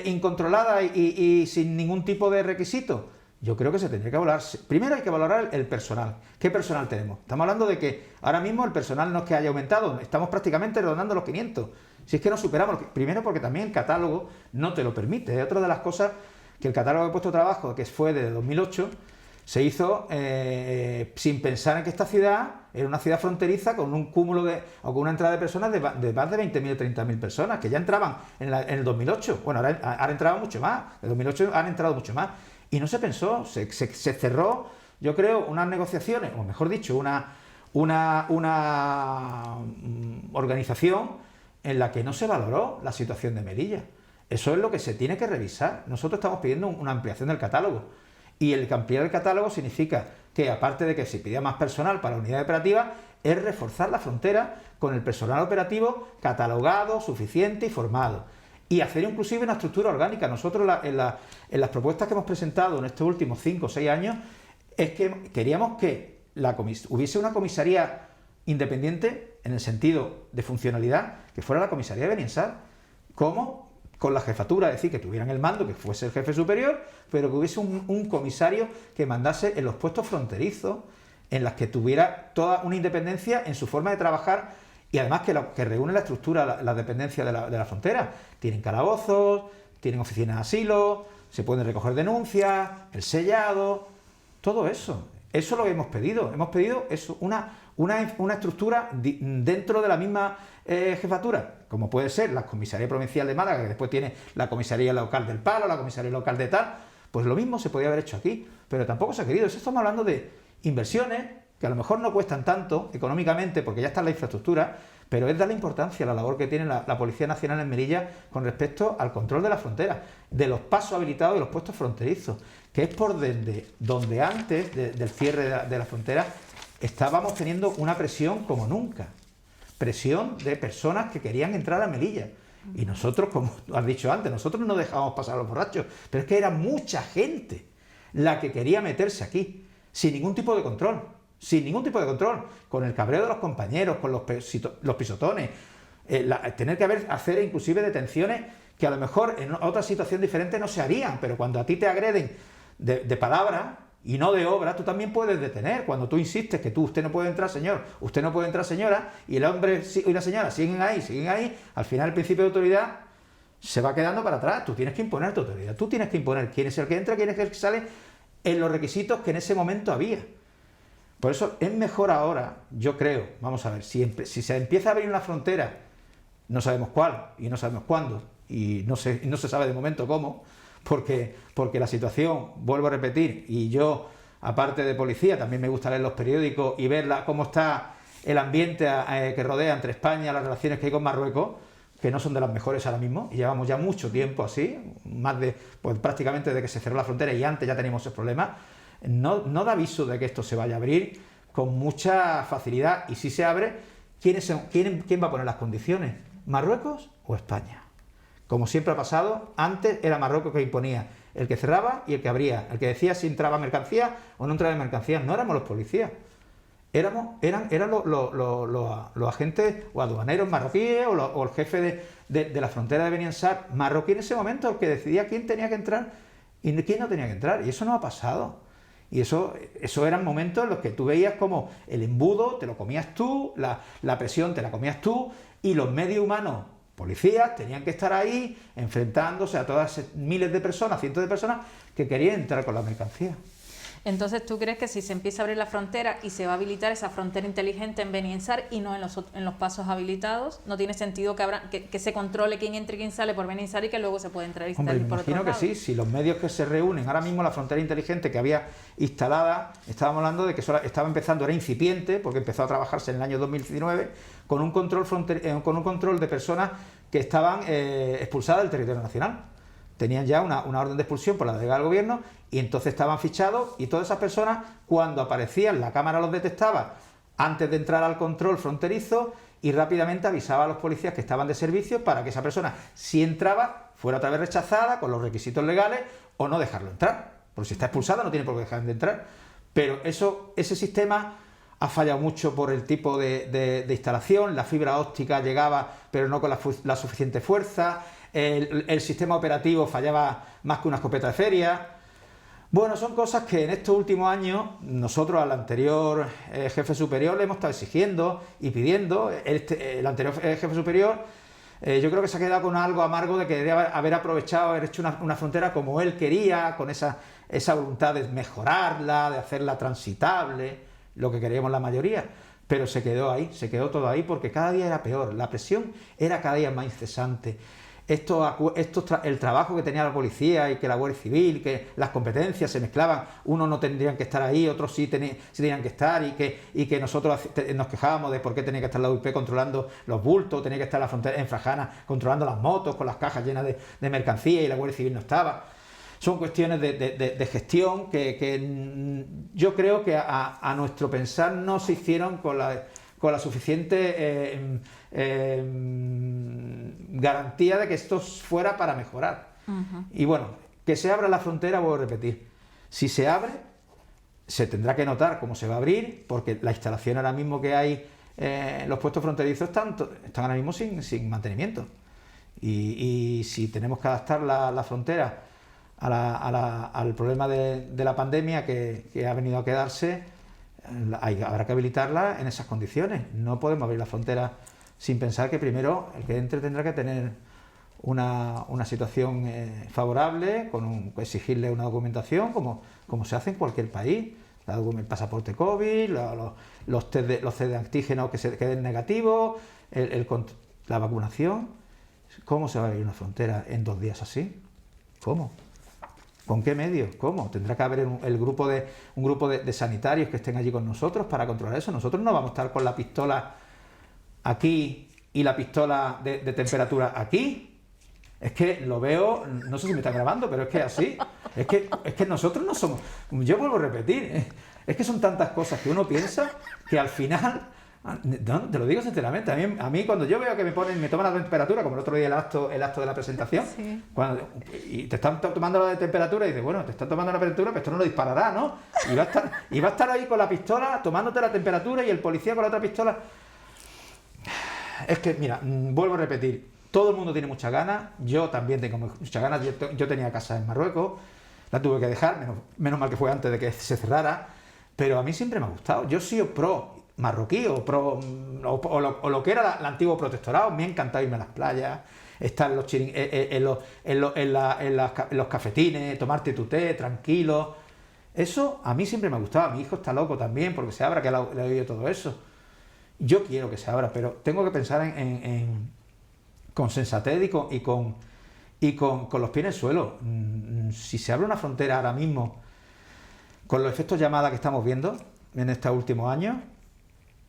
incontrolada y sin ningún tipo de requisito? Yo creo que se tendría que valorar. Primero hay que valorar el personal. ¿Qué personal tenemos? Estamos hablando de que ahora mismo el personal no es que haya aumentado, estamos prácticamente rondando los 500. Si es que no superamos, primero porque también el catálogo no te lo permite. Es otra de las cosas que el catálogo de puestos de trabajo, que fue de 2008, se hizo sin pensar en que esta ciudad era una ciudad fronteriza con un cúmulo o con una entrada de personas de más de 20.000 o 30.000 personas, que ya entraban en el 2008. Bueno, ahora han entrado mucho más. En el 2008 han entrado mucho más. Y no se pensó, se cerró, yo creo, unas negociaciones, o mejor dicho, una organización en la que no se valoró la situación de Melilla. Eso es lo que se tiene que revisar. Nosotros estamos pidiendo una ampliación del catálogo. Y el ampliar el catálogo significa que, aparte de que se pida más personal para la unidad operativa, es reforzar la frontera con el personal operativo catalogado, suficiente y formado. Y hacer inclusive una estructura orgánica. Nosotros en las propuestas que hemos presentado en estos últimos 5 o 6 años es que queríamos que hubiese una comisaría independiente en el sentido de funcionalidad, que fuera la comisaría de Beniensar, como con la jefatura, es decir, que tuvieran el mando, que fuese el jefe superior, pero que hubiese un comisario que mandase en los puestos fronterizos, en las que tuviera toda una independencia en su forma de trabajar y además que reúne la estructura, la dependencia de la frontera. Tienen calabozos, tienen oficinas de asilo, se pueden recoger denuncias, el sellado, todo eso. Eso es lo que hemos pedido. Hemos pedido eso, una estructura dentro de la misma jefatura, como puede ser la Comisaría Provincial de Málaga, que después tiene la Comisaría Local del Palo, la Comisaría Local de tal. Pues lo mismo se podía haber hecho aquí, pero tampoco se ha querido. Eso estamos hablando de inversiones que a lo mejor no cuestan tanto económicamente porque ya está en la infraestructura, pero es darle importancia a la labor que tiene la Policía Nacional en Melilla con respecto al control de la frontera, de los pasos habilitados y los puestos fronterizos, que es por donde antes del cierre de la frontera estábamos teniendo una presión como nunca, presión de personas que querían entrar a Melilla. Y nosotros, como has dicho antes, nosotros no dejábamos pasar a los borrachos, pero es que era mucha gente la que quería meterse aquí, sin ningún tipo de control. Sin ningún tipo de control, con el cabreo de los compañeros, con los pisotones, tener que hacer inclusive detenciones que a lo mejor en otra situación diferente no se harían, pero cuando a ti te agreden de palabra, y no de obra, tú también puedes detener. Cuando tú insistes que usted no puede entrar, señor, usted no puede entrar, señora, y el hombre y la señora siguen ahí, al final el principio de autoridad se va quedando para atrás. Tú tienes que imponer tu autoridad, tú tienes que imponer quién es el que entra, quién es el que sale, en los requisitos que en ese momento había. Por eso es mejor ahora, yo creo, vamos a ver, si se empieza a abrir una frontera, no sabemos cuál y no sabemos cuándo, y no se sabe de momento cómo, porque la situación, vuelvo a repetir, y yo, aparte de policía, también me gusta leer los periódicos y ver cómo está el ambiente que rodea entre España, las relaciones que hay con Marruecos, que no son de las mejores ahora mismo, y llevamos ya mucho tiempo así, pues prácticamente desde que se cerró la frontera, y antes ya teníamos ese problema. No da aviso de que esto se vaya a abrir con mucha facilidad, y si se abre, ¿quién va a poner las condiciones? ¿Marruecos o España? Como siempre ha pasado, antes era Marruecos que imponía, el que cerraba y el que abría, el que decía si entraba mercancía o no entraba mercancía. No éramos los policías, eran los agentes o aduaneros marroquíes o el jefe de la frontera de Beni Ansar marroquí en ese momento, el que decidía quién tenía que entrar y quién no tenía que entrar, y eso no ha pasado. Y eso eran momentos en los que tú veías como el embudo te lo comías tú, la presión te la comías tú, y los medios humanos, policías, tenían que estar ahí enfrentándose a todas miles de personas, cientos de personas que querían entrar con la mercancía. Entonces, ¿tú crees que si se empieza a abrir la frontera y se va a habilitar esa frontera inteligente en Beni Ansar y no en los pasos habilitados, no tiene sentido que se controle quién entra y quién sale por Beni Ansar y que luego se pueda entrar y salir por otro lado? Imagino que sí, si los medios que se reúnen, ahora mismo la frontera inteligente que había instalada, estábamos hablando de que estaba empezando, era incipiente, porque empezó a trabajarse en el año 2019, con un control de personas que estaban expulsadas del territorio nacional. Tenían ya una orden de expulsión por la delegada del gobierno, y entonces estaban fichados, y todas esas personas, cuando aparecían, la cámara los detectaba antes de entrar al control fronterizo y rápidamente avisaba a los policías que estaban de servicio para que esa persona, si entraba, fuera otra vez rechazada con los requisitos legales o no dejarlo entrar. Porque si está expulsada no tiene por qué dejar de entrar. Pero ese sistema ha fallado mucho por el tipo de instalación. La fibra óptica llegaba pero no con la suficiente fuerza. El sistema operativo fallaba más que una escopeta de feria. Bueno, son cosas que en estos últimos años nosotros al anterior jefe superior le hemos estado exigiendo y pidiendo. El anterior jefe superior yo creo que se ha quedado con algo amargo de que debería haber aprovechado, haber hecho una frontera como él quería, con esa voluntad de mejorarla, de hacerla transitable, lo que queríamos la mayoría. Pero se quedó ahí, se quedó todo ahí, porque cada día era peor, la presión era cada día más incesante. El trabajo que tenía la policía y que la Guardia Civil, que las competencias se mezclaban, unos no tendrían que estar ahí, otros sí tenían que estar, y que nosotros nos quejábamos de por qué tenía que estar la UIP controlando los bultos, tenía que estar la frontera en Frajana controlando las motos con las cajas llenas de mercancía, y la Guardia Civil no estaba. Son cuestiones de gestión que yo creo que a nuestro pensar no se hicieron con la suficiente garantía de que esto fuera para mejorar. Y bueno, que se abra la frontera, voy a repetir, si se abre, se tendrá que notar cómo se va a abrir, porque la instalación ahora mismo que hay en los puestos fronterizos están ahora mismo sin mantenimiento. Y si tenemos que adaptar la frontera al problema de la pandemia que ha venido a quedarse, habrá que habilitarla en esas condiciones. No podemos abrir la frontera sin pensar que primero el que entre tendrá que tener una situación favorable, exigirle una documentación como se hace en cualquier país, el pasaporte COVID, los test de antígenos que se queden negativos, la vacunación. ¿Cómo se va a abrir una frontera en 2 días así? ¿Cómo? ¿Con qué medios? ¿Cómo? Tendrá que haber un grupo de sanitarios que estén allí con nosotros para controlar eso. Nosotros no vamos a estar con la pistola aquí y la pistola de temperatura aquí. Es que lo veo, no sé si me están grabando, pero es que así. Es que nosotros no somos... Yo vuelvo a repetir, es que son tantas cosas que uno piensa que al final... No, te lo digo sinceramente, a mí cuando yo veo que me toman la temperatura, como el otro día el acto de la presentación, sí. Y te están tomando la temperatura y dices, bueno, te están tomando la temperatura, pero esto no lo disparará, ¿no? Y va a estar ahí con la pistola tomándote la temperatura y el policía con la otra pistola. Es que, mira, vuelvo a repetir, todo el mundo tiene muchas ganas, yo también tengo muchas ganas, yo tenía casa en Marruecos, la tuve que dejar, menos mal que fue antes de que se cerrara, pero a mí siempre me ha gustado. Yo he sido pro marroquí o lo que era el antiguo protectorado. Me ha encantado irme a las playas, estar en los cafetines, tomarte tu té tranquilo. Eso a mí siempre me ha gustado. Mi hijo está loco también porque se abra, que le he oído todo eso. Yo quiero que se abra, pero tengo que pensar con sensatez y con los pies en el suelo. Si se abre una frontera ahora mismo, con los efectos llamada que estamos viendo en estos últimos años,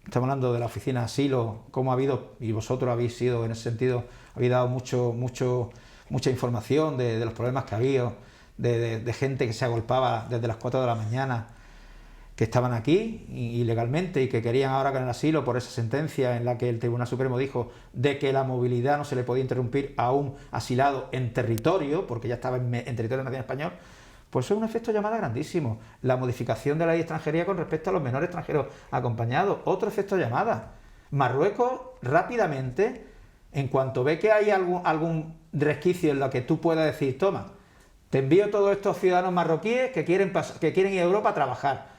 estamos hablando de la oficina de asilo, cómo ha habido, y vosotros habéis sido en ese sentido, habéis dado mucha información de los problemas que ha habido, de gente que se agolpaba desde las 4 de la mañana, que estaban aquí ilegalmente y que querían ahora con el asilo por esa sentencia en la que el Tribunal Supremo dijo de que la movilidad no se le podía interrumpir a un asilado en territorio, porque ya estaba en territorio nacional español. Pues eso es un efecto llamada grandísimo. La modificación de la ley de extranjería con respecto a los menores extranjeros acompañados, otro efecto llamada. Marruecos rápidamente, en cuanto ve que hay algún resquicio en lo que tú puedas decir, toma, te envío todos estos ciudadanos marroquíes que quieren ir a Europa a trabajar.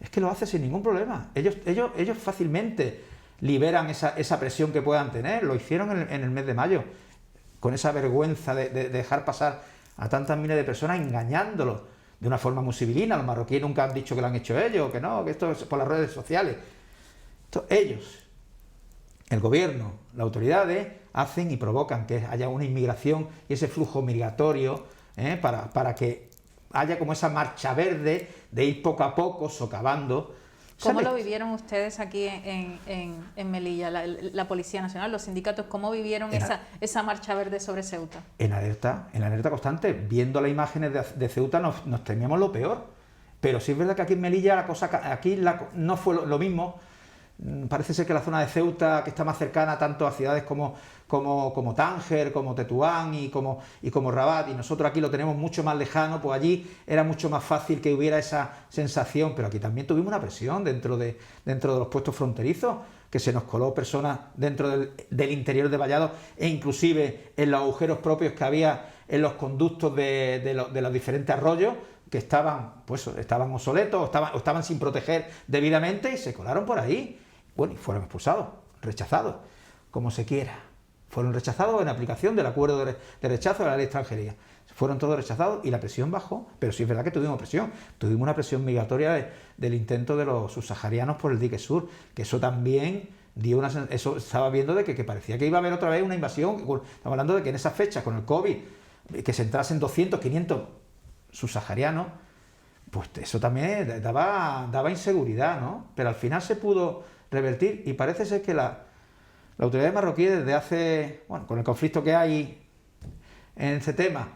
Es que lo hace sin ningún problema. Ellos fácilmente liberan esa presión que puedan tener. Lo hicieron en el mes de mayo, con esa vergüenza de dejar pasar a tantas miles de personas engañándolos de una forma muy civilina. Los marroquíes nunca han dicho que lo han hecho ellos, que no, que esto es por las redes sociales. Ellos, el gobierno, las autoridades, hacen y provocan que haya una inmigración y ese flujo migratorio para que haya como esa marcha verde de ir poco a poco socavando. ¿Cómo lo vivieron ustedes aquí en Melilla, la Policía Nacional, los sindicatos? ¿Cómo vivieron esa marcha verde sobre Ceuta? En alerta constante. Viendo las imágenes de Ceuta nos temíamos lo peor. Pero sí es verdad que aquí en Melilla no fue lo mismo. Parece ser que la zona de Ceuta, que está más cercana tanto a ciudades como Tánger, como Tetuán y como Rabat, y nosotros aquí lo tenemos mucho más lejano, pues allí era mucho más fácil que hubiera esa sensación, pero aquí también tuvimos una presión dentro de los puestos fronterizos, que se nos coló personas dentro del interior de Vallado e inclusive en los agujeros propios que había en los conductos de los diferentes arroyos, que estaban obsoletos o estaban sin proteger debidamente y se colaron por ahí. Bueno, y fueron expulsados, rechazados, como se quiera. Fueron rechazados en aplicación del acuerdo de rechazo de la ley de extranjería. Fueron todos rechazados y la presión bajó, pero sí es verdad que tuvimos presión. Tuvimos una presión migratoria del intento de los subsaharianos por el dique sur, que eso también dio eso estaba viendo de que parecía que iba a haber otra vez una invasión. Estamos hablando de que en esas fechas, con el COVID, que se entrasen 200, 500 subsaharianos, pues eso también daba inseguridad, ¿no? Pero al final se pudo revertir y parece ser que la autoridad marroquí desde hace, con el conflicto que hay en ese tema,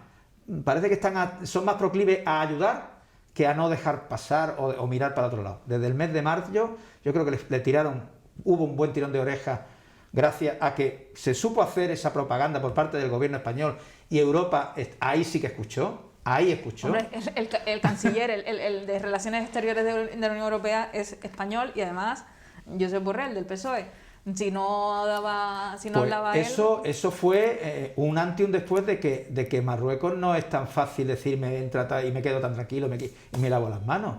parece que son más proclives a ayudar que a no dejar pasar o mirar para otro lado. Desde el mes de marzo yo creo que hubo un buen tirón de orejas gracias a que se supo hacer esa propaganda por parte del gobierno español y Europa ahí sí que escuchó. Ahí escuchó. Hombre, el canciller, el de Relaciones Exteriores de la Unión Europea es español y además Josep Borrell, del PSOE. Si no hablaba eso fue un antes y un después de que Marruecos no es tan fácil decirme entra y me quedo tan tranquilo y me lavo las manos.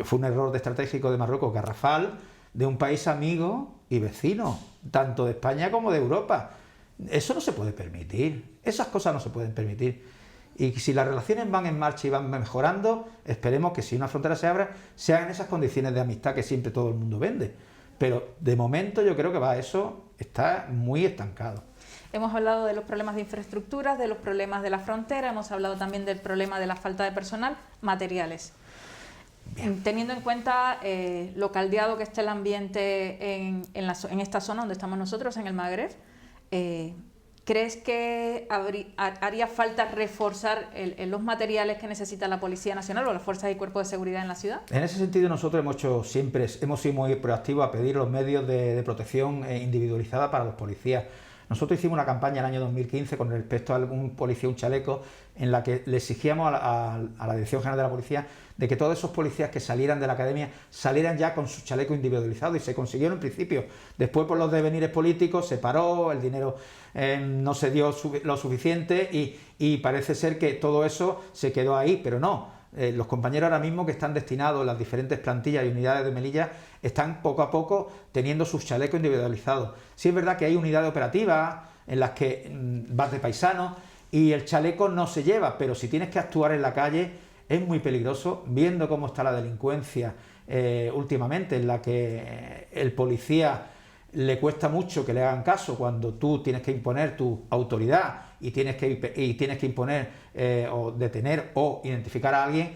Fue un error estratégico de Marruecos garrafal, de un país amigo y vecino, tanto de España como de Europa. Eso no se puede permitir. Esas cosas no se pueden permitir. Y si las relaciones van en marcha y van mejorando, esperemos que si una frontera se abra, sean en esas condiciones de amistad que siempre todo el mundo vende. Pero de momento yo creo que eso está muy estancado. Hemos hablado de los problemas de infraestructuras, de los problemas de la frontera, hemos hablado también del problema de la falta de personal, materiales. Bien. Teniendo en cuenta lo caldeado que está el ambiente en esta zona donde estamos nosotros, en el Magreb, ¿crees que haría falta reforzar los materiales que necesita la Policía Nacional o las fuerzas y cuerpos de seguridad en la ciudad? En ese sentido nosotros hemos sido muy proactivos a pedir los medios de protección individualizada para los policías. Nosotros hicimos una campaña en el año 2015 con respecto a un policía, un chaleco, en la que le exigíamos a la Dirección General de la Policía de que todos esos policías que salieran de la academia salieran ya con su chaleco individualizado, y se consiguió en principio. Después, por los devenires políticos, se paró, el dinero no se dio lo suficiente y parece ser que todo eso se quedó ahí, pero no. Los compañeros ahora mismo que están destinados en las diferentes plantillas y unidades de Melilla están poco a poco teniendo sus chalecos individualizados. Sí es verdad que hay unidades operativas en las que vas de paisano y el chaleco no se lleva, pero si tienes que actuar en la calle es muy peligroso, viendo cómo está la delincuencia últimamente, en la que el policía le cuesta mucho que le hagan caso cuando tú tienes que imponer tu autoridad y tienes que imponer o detener o identificar a alguien.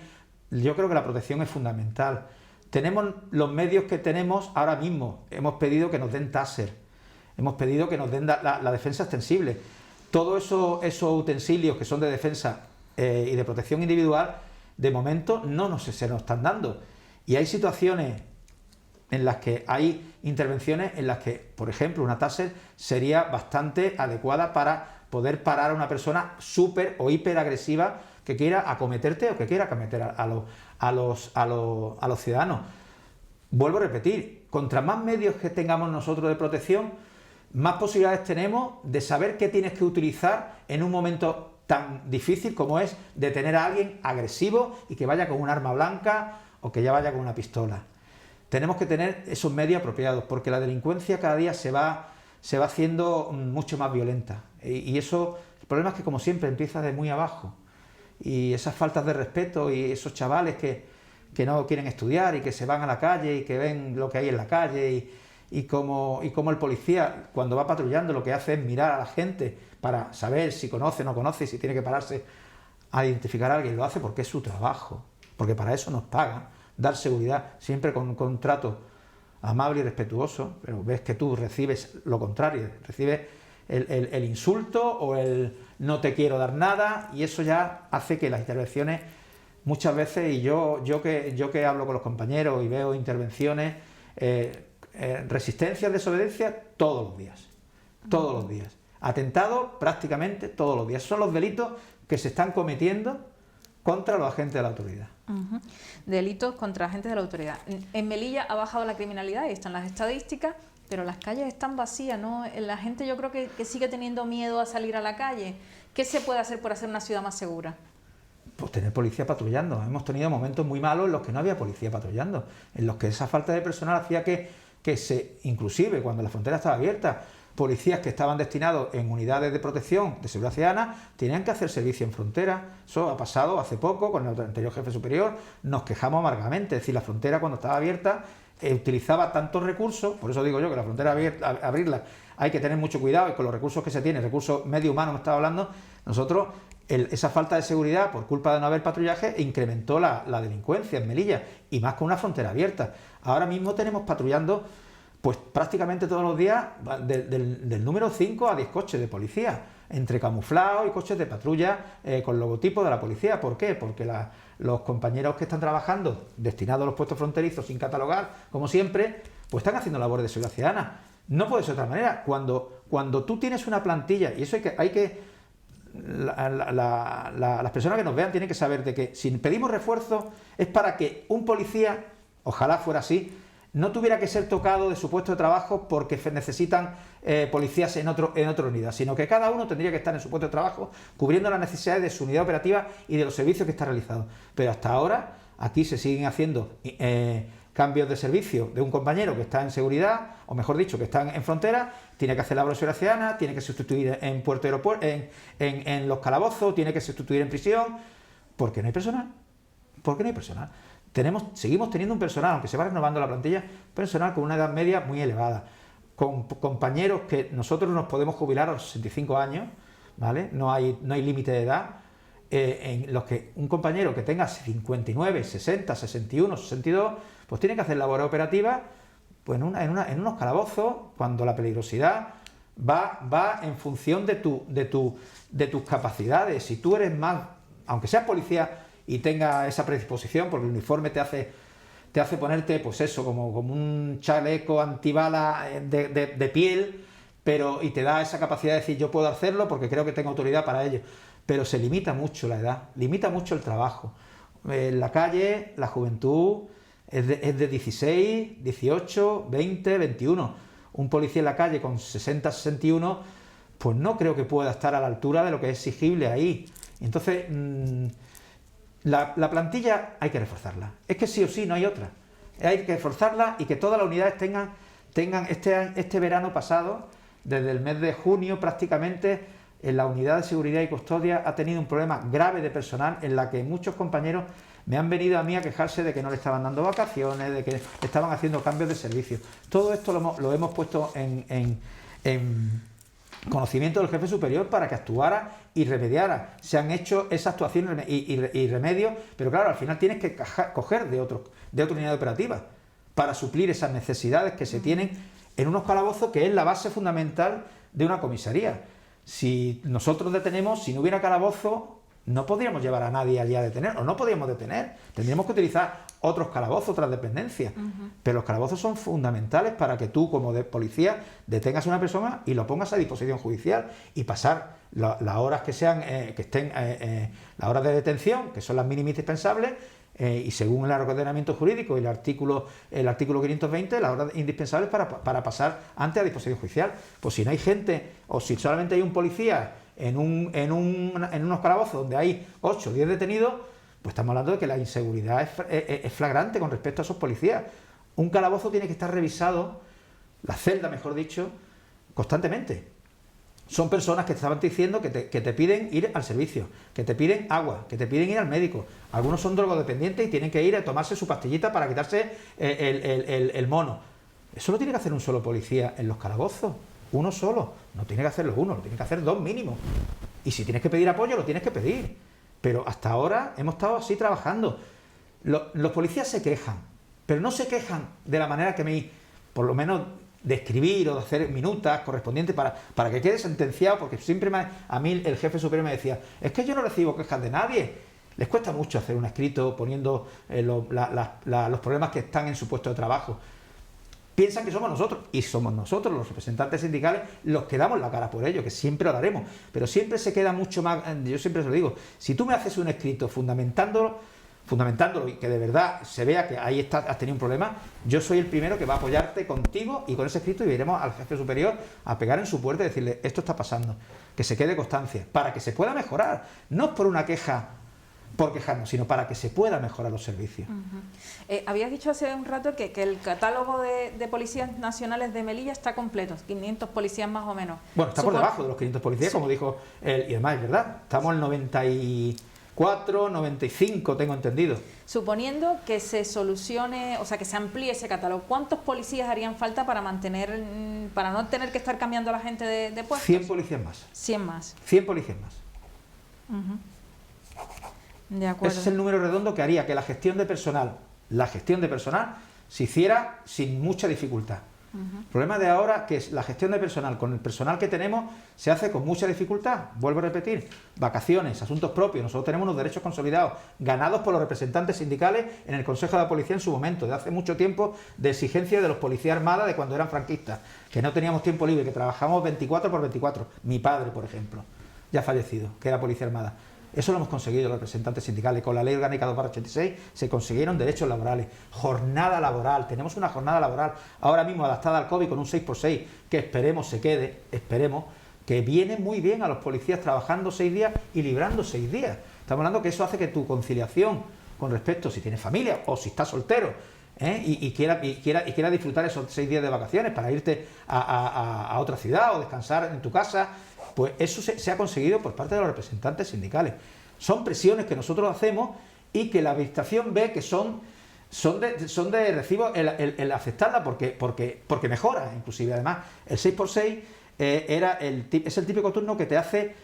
Yo creo que la protección es fundamental. Tenemos los medios que tenemos ahora mismo. Hemos pedido que nos den taser, hemos pedido que nos den la defensa extensible. Todos esos utensilios que son de defensa y de protección individual, de momento se nos están dando. Y hay situaciones en las que hay intervenciones en las que, por ejemplo, una taser sería bastante adecuada para poder parar a una persona súper o hiperagresiva que quiera acometerte o que quiera acometer a los ciudadanos. Vuelvo a repetir, contra más medios que tengamos nosotros de protección, más posibilidades tenemos de saber qué tienes que utilizar en un momento tan difícil como es detener a alguien agresivo y que vaya con un arma blanca o que ya vaya con una pistola. Tenemos que tener esos medios apropiados, porque la delincuencia cada día se va haciendo mucho más violenta. Y eso, el problema es que, como siempre, empieza de muy abajo. Y esas faltas de respeto y esos chavales que no quieren estudiar y que se van a la calle y que ven lo que hay en la calle y como el policía, cuando va patrullando, lo que hace es mirar a la gente para saber si conoce o no conoce, si tiene que pararse a identificar a alguien. Lo hace porque es su trabajo, porque para eso nos pagan. Dar seguridad, siempre con un contrato amable y respetuoso, pero ves que tú recibes lo contrario, recibes el insulto o el no te quiero dar nada, y eso ya hace que las intervenciones muchas veces, y yo que hablo con los compañeros y veo intervenciones, resistencia, desobediencia todos los días, atentados prácticamente todos los días. Son los delitos que se están cometiendo contra los agentes de la autoridad. Delitos contra agentes de la autoridad. En Melilla ha bajado la criminalidad, y están las estadísticas, pero las calles están vacías, ¿no? La gente, yo creo que sigue teniendo miedo a salir a la calle. ¿Qué se puede hacer por hacer una ciudad más segura? Pues tener policía patrullando. Hemos tenido momentos muy malos en los que no había policía patrullando, en los que esa falta de personal hacía que inclusive cuando la frontera estaba abierta, policías que estaban destinados en unidades de protección de seguridad ciudadana tenían que hacer servicio en frontera. Eso ha pasado hace poco con el anterior jefe superior, nos quejamos amargamente. Es decir, la frontera, cuando estaba abierta, utilizaba tantos recursos. Por eso digo yo que la frontera abrirla hay que tener mucho cuidado, y con los recursos que se tienen, recursos medio humanos me estaba hablando, nosotros esa falta de seguridad por culpa de no haber patrullaje incrementó la delincuencia en Melilla, y más con una frontera abierta. Ahora mismo tenemos patrullando pues prácticamente todos los días del número 5 a 10 coches de policía, entre camuflados y coches de patrulla con logotipo de la policía. ¿Por qué? Porque los compañeros que están trabajando, destinados a los puestos fronterizos sin catalogar, como siempre, pues están haciendo labores de seguridad ciudadana. No puede ser de otra manera. Cuando tú tienes una plantilla, y eso las personas que nos vean tienen que saber de que si pedimos refuerzo es para que un policía, ojalá fuera así, no tuviera que ser tocado de su puesto de trabajo porque necesitan policías en otra unidad, sino que cada uno tendría que estar en su puesto de trabajo cubriendo las necesidades de su unidad operativa y de los servicios que está realizando. Pero hasta ahora aquí se siguen haciendo cambios de servicio de un compañero que está en seguridad, o mejor dicho, que está en frontera, tiene que hacer labor de seguridad ciudadana, tiene que sustituir en puerto aeropuerto, en los calabozos, tiene que sustituir en prisión, porque no hay personal. ¿Por qué no hay personal? Seguimos teniendo un personal, aunque se va renovando la plantilla, personal con una edad media muy elevada, con compañeros que nosotros nos podemos jubilar a los 65 años, ¿vale? No hay límite de edad, en los que un compañero que tenga 59, 60, 61, 62, pues tiene que hacer labor operativa pues en unos calabozos, cuando la peligrosidad va en función de tus capacidades. Si tú eres más, aunque seas policía y tenga esa predisposición, porque el uniforme te hace ponerte, pues eso, como un chaleco antibala de piel, y te da esa capacidad de decir yo puedo hacerlo porque creo que tengo autoridad para ello, pero se limita mucho la edad, limita mucho el trabajo. En la calle, la juventud es de 16, 18, 20, 21. Un policía en la calle con 60, 61, pues no creo que pueda estar a la altura de lo que es exigible ahí. Entonces, la plantilla hay que reforzarla. Es que sí o sí, no hay otra. Hay que reforzarla y que todas las unidades tengan este verano pasado, desde el mes de junio prácticamente, en la unidad de seguridad y custodia ha tenido un problema grave de personal en la que muchos compañeros me han venido a mí a quejarse de que no le estaban dando vacaciones, de que estaban haciendo cambios de servicio. Todo esto lo hemos puesto en conocimiento del jefe superior para que actuara y remediara. Se han hecho esas actuaciones y remedios, pero claro, al final tienes que coger de otra unidad operativa para suplir esas necesidades que se tienen en unos calabozos, que es la base fundamental de una comisaría. Si nosotros detenemos, si no hubiera calabozo, no podríamos llevar a nadie allí a detener, o no podríamos detener. Tendríamos que utilizar otros calabozos, otras dependencias. Pero los calabozos son fundamentales para que tú, como policía, detengas a una persona y lo pongas a disposición judicial y pasar las horas que sean, las horas de detención, que son las mínimas indispensables, y según el ordenamiento jurídico y el artículo 520, las horas indispensables para pasar antes a disposición judicial. Pues si no hay gente, o si solamente hay un policía en unos calabozos donde hay 8 o 10 detenidos, pues estamos hablando de que la inseguridad es flagrante con respecto a esos policías. Un calabozo tiene que estar revisado, la celda mejor dicho, constantemente. Son personas que te estaban diciendo que te piden ir al servicio, que te piden agua, que te piden ir al médico. Algunos son drogodependientes y tienen que ir a tomarse su pastillita para quitarse el mono. Eso lo tiene que hacer un solo policía en los calabozos. Uno solo. No tiene que hacerlo uno, lo tiene que hacer 2 mínimo. Y si tienes que pedir apoyo, lo tienes que pedir. Pero hasta ahora hemos estado así trabajando. Los policías se quejan, pero no se quejan de la manera que por lo menos, de escribir o de hacer minutas correspondientes para que quede sentenciado, porque siempre a mí el jefe superior me decía, es que yo no recibo quejas de nadie. Les cuesta mucho hacer un escrito poniendo los problemas que están en su puesto de trabajo. Piensan que somos nosotros, y somos nosotros, los representantes sindicales, los que damos la cara por ello, que siempre lo haremos, pero siempre se queda mucho más. Yo siempre se lo digo, si tú me haces un escrito fundamentándolo y que de verdad se vea que ahí has tenido un problema, yo soy el primero que va a apoyarte contigo y con ese escrito, y iremos al jefe superior a pegar en su puerta y decirle, esto está pasando, que se quede constancia, para que se pueda mejorar, no por una queja por quejarnos, sino para que se pueda mejorar los servicios. Habías dicho hace un rato que el catálogo de policías nacionales de Melilla está completo, 500 policías más o menos. Bueno, está por debajo de los 500 policías, como dijo él, y además es verdad, estamos en 94, 95, tengo entendido. Suponiendo que se solucione, o sea, que se amplíe ese catálogo, ¿cuántos policías harían falta para no tener que estar cambiando a la gente de puestos? 100 policías más. 100 más. 100 policías más. De acuerdo. Ese es el número redondo que haría que la gestión de personal se hiciera sin mucha dificultad. El problema de ahora que es la gestión de personal con el personal que tenemos se hace con mucha dificultad. Vuelvo a repetir, vacaciones, asuntos propios. Nosotros tenemos unos derechos consolidados ganados por los representantes sindicales en el Consejo de la Policía en su momento, de hace mucho tiempo, de exigencia de los policías armadas de cuando eran franquistas, que no teníamos tiempo libre, que trabajamos 24 por 24. Mi padre, por ejemplo, ya fallecido, que era policía armada. Eso lo hemos conseguido los representantes sindicales. Con la Ley Orgánica 2/86 se consiguieron derechos laborales. Jornada laboral. Tenemos una jornada laboral ahora mismo adaptada al COVID con un 6x6 que esperemos se quede, esperemos, que viene muy bien a los policías trabajando 6 días y librando 6 días. Estamos hablando que eso hace que tu conciliación con respecto si tienes familia o si estás soltero y quiera disfrutar esos 6 días de vacaciones para irte a otra ciudad o descansar en tu casa, pues eso se ha conseguido por parte de los representantes sindicales. Son presiones que nosotros hacemos y que la administración ve que son de recibo el aceptarla porque mejora. Inclusive, además, el 6x6 es el típico turno que te hace,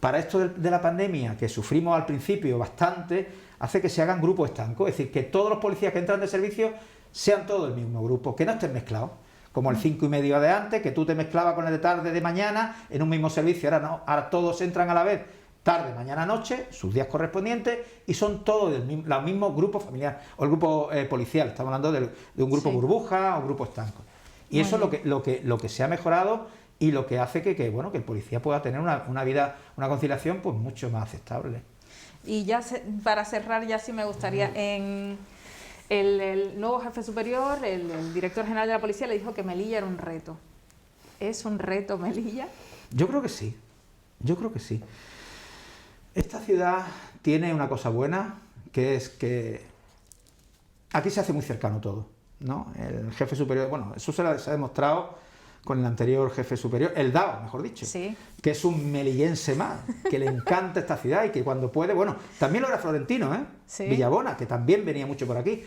para esto de la pandemia, que sufrimos al principio bastante, hace que se hagan grupos estancos. Es decir, que todos los policías que entran de servicio sean todos el mismo grupo, que no estén mezclados. Como el 5:30 de antes, que tú te mezclabas con el de tarde, de mañana, en un mismo servicio. Ahora no, ahora todos entran a la vez, tarde, mañana, noche, sus días correspondientes, y son todos del mismo grupo familiar, o el grupo policial. Estamos hablando de un grupo burbuja o grupo estanco. Y eso es lo que se ha mejorado y lo que hace bueno, que el policía pueda tener una vida, una conciliación pues mucho más aceptable. Y ya para cerrar, ya sí me gustaría, en el nuevo jefe superior, el director general de la policía, le dijo que Melilla era un reto. ¿Es un reto Melilla? Yo creo que sí, yo creo que sí. Esta ciudad tiene una cosa buena, que es que aquí se hace muy cercano todo, ¿no? El jefe superior, bueno, eso se ha demostrado con el anterior jefe superior, el DAO, mejor dicho, sí, que es un melillense más, que le encanta esta ciudad y que cuando puede, bueno, también lo era Florentino, ¿eh? Sí. Villabona, que también venía mucho por aquí.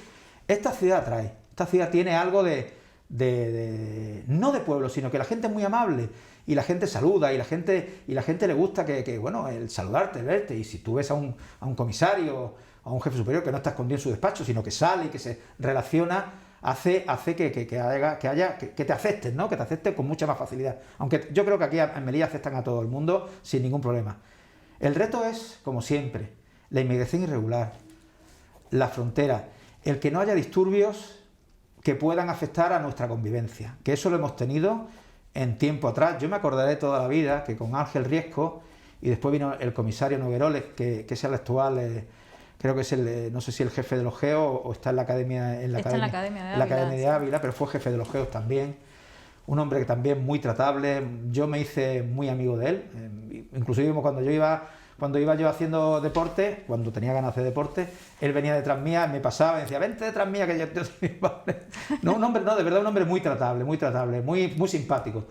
Esta ciudad atrae, esta ciudad tiene algo no de pueblo, sino que la gente es muy amable y la gente saluda y la gente le gusta bueno, el saludarte, el verte, y si tú ves a un comisario, a un jefe superior que no está escondido en su despacho, sino que sale y que se relaciona, hace que te acepten, ¿no? Que te acepten con mucha más facilidad. Aunque yo creo que aquí en Melilla aceptan a todo el mundo sin ningún problema. El reto es, como siempre, la inmigración irregular, la frontera, el que no haya disturbios que puedan afectar a nuestra convivencia, que eso lo hemos tenido en tiempo atrás. Yo me acordaré toda la vida que con Ángel Riesco, y después vino el comisario Nogueroles, que es el actual... creo que es no sé si el jefe de los GEO o está en la academia, en la Academia de Ávila, pero fue jefe de los GEOs también. Un hombre que también muy tratable. Yo me hice muy amigo de él. Inclusive cuando iba yo haciendo deporte, cuando tenía ganas de deporte, él venía detrás mía, me pasaba y decía, vente detrás mía que yo te doy mi padre. No, un hombre, no, de verdad un hombre muy tratable, muy simpático.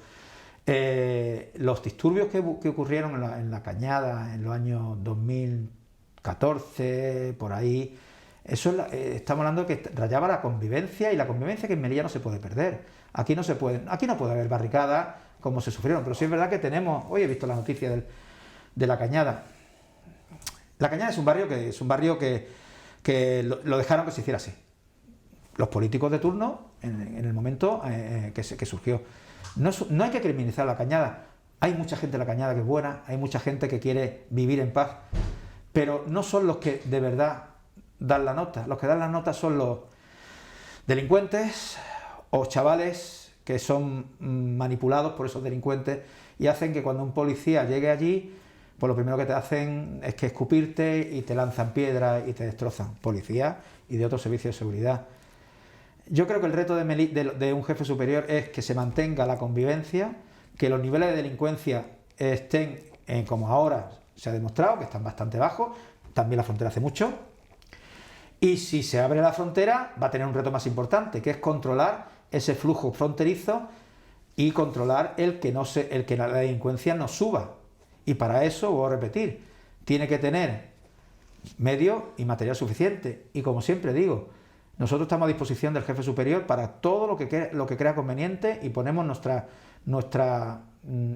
Los disturbios que ocurrieron en la Cañada en los años 2014, por ahí, eso estamos hablando que rayaba la convivencia, y la convivencia que en Melilla no se puede perder. Aquí no puede haber barricadas como se sufrieron, pero sí es verdad que tenemos, hoy he visto la noticia de la Cañada. La Cañada es un barrio que lo dejaron que se hiciera así. Los políticos de turno, en el momento que surgió. No hay que criminalizar la Cañada. Hay mucha gente en la Cañada que es buena, hay mucha gente que quiere vivir en paz, pero no son los que de verdad dan la nota. Los que dan la nota son los delincuentes o chavales que son manipulados por esos delincuentes y hacen que cuando un policía llegue allí, pues lo primero que te hacen es que escupirte y te lanzan piedras y te destrozan. Policía y de otros servicios de seguridad. Yo creo que el reto de un jefe superior es que se mantenga la convivencia, que los niveles de delincuencia estén como ahora se ha demostrado, que están bastante bajos. También la frontera hace mucho. Y si se abre la frontera, va a tener un reto más importante, que es controlar ese flujo fronterizo y controlar el que la delincuencia no suba. Y para eso, voy a repetir, tiene que tener medios y material suficiente. Y como siempre digo, nosotros estamos a disposición del jefe superior para todo lo que crea conveniente, y ponemos nuestra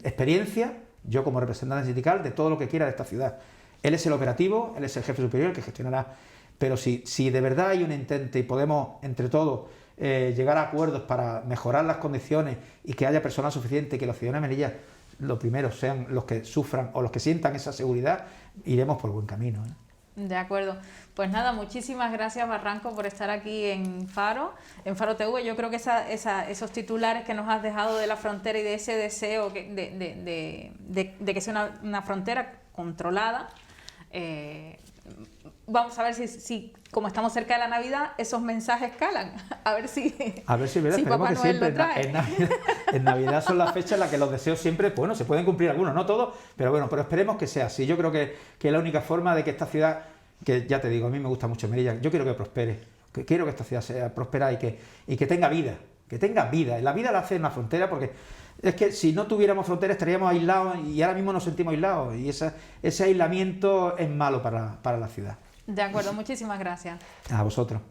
experiencia, yo como representante sindical, de todo lo que quiera de esta ciudad. Él es el operativo, él es el jefe superior, el que gestionará. Pero si de verdad hay un intento y podemos, entre todos, llegar a acuerdos para mejorar las condiciones y que haya personal suficiente y que los ciudadanos de Melilla, lo primero, sean los que sufran o los que sientan esa seguridad, iremos por buen camino, ¿eh? De acuerdo. Pues nada, muchísimas gracias, Barranco, por estar aquí en Faro TV. Yo creo que esos titulares que nos has dejado de la frontera y de ese deseo de que sea una frontera controlada, vamos a ver si como estamos cerca de la Navidad, esos mensajes calan. A ver si Papá Noel lo trae. En Navidad son las fechas en las que los deseos siempre, bueno, se pueden cumplir algunos, no todos, pero bueno, pero esperemos que sea así. Yo creo que es la única forma de que esta ciudad, que ya te digo, a mí me gusta mucho Melilla, yo quiero que prospere, quiero que esta ciudad sea próspera y que tenga vida, La vida la hace en la frontera, porque es que si no tuviéramos frontera estaríamos aislados, y ahora mismo nos sentimos aislados, y ese aislamiento es malo para la ciudad. De acuerdo, muchísimas gracias. A vosotros.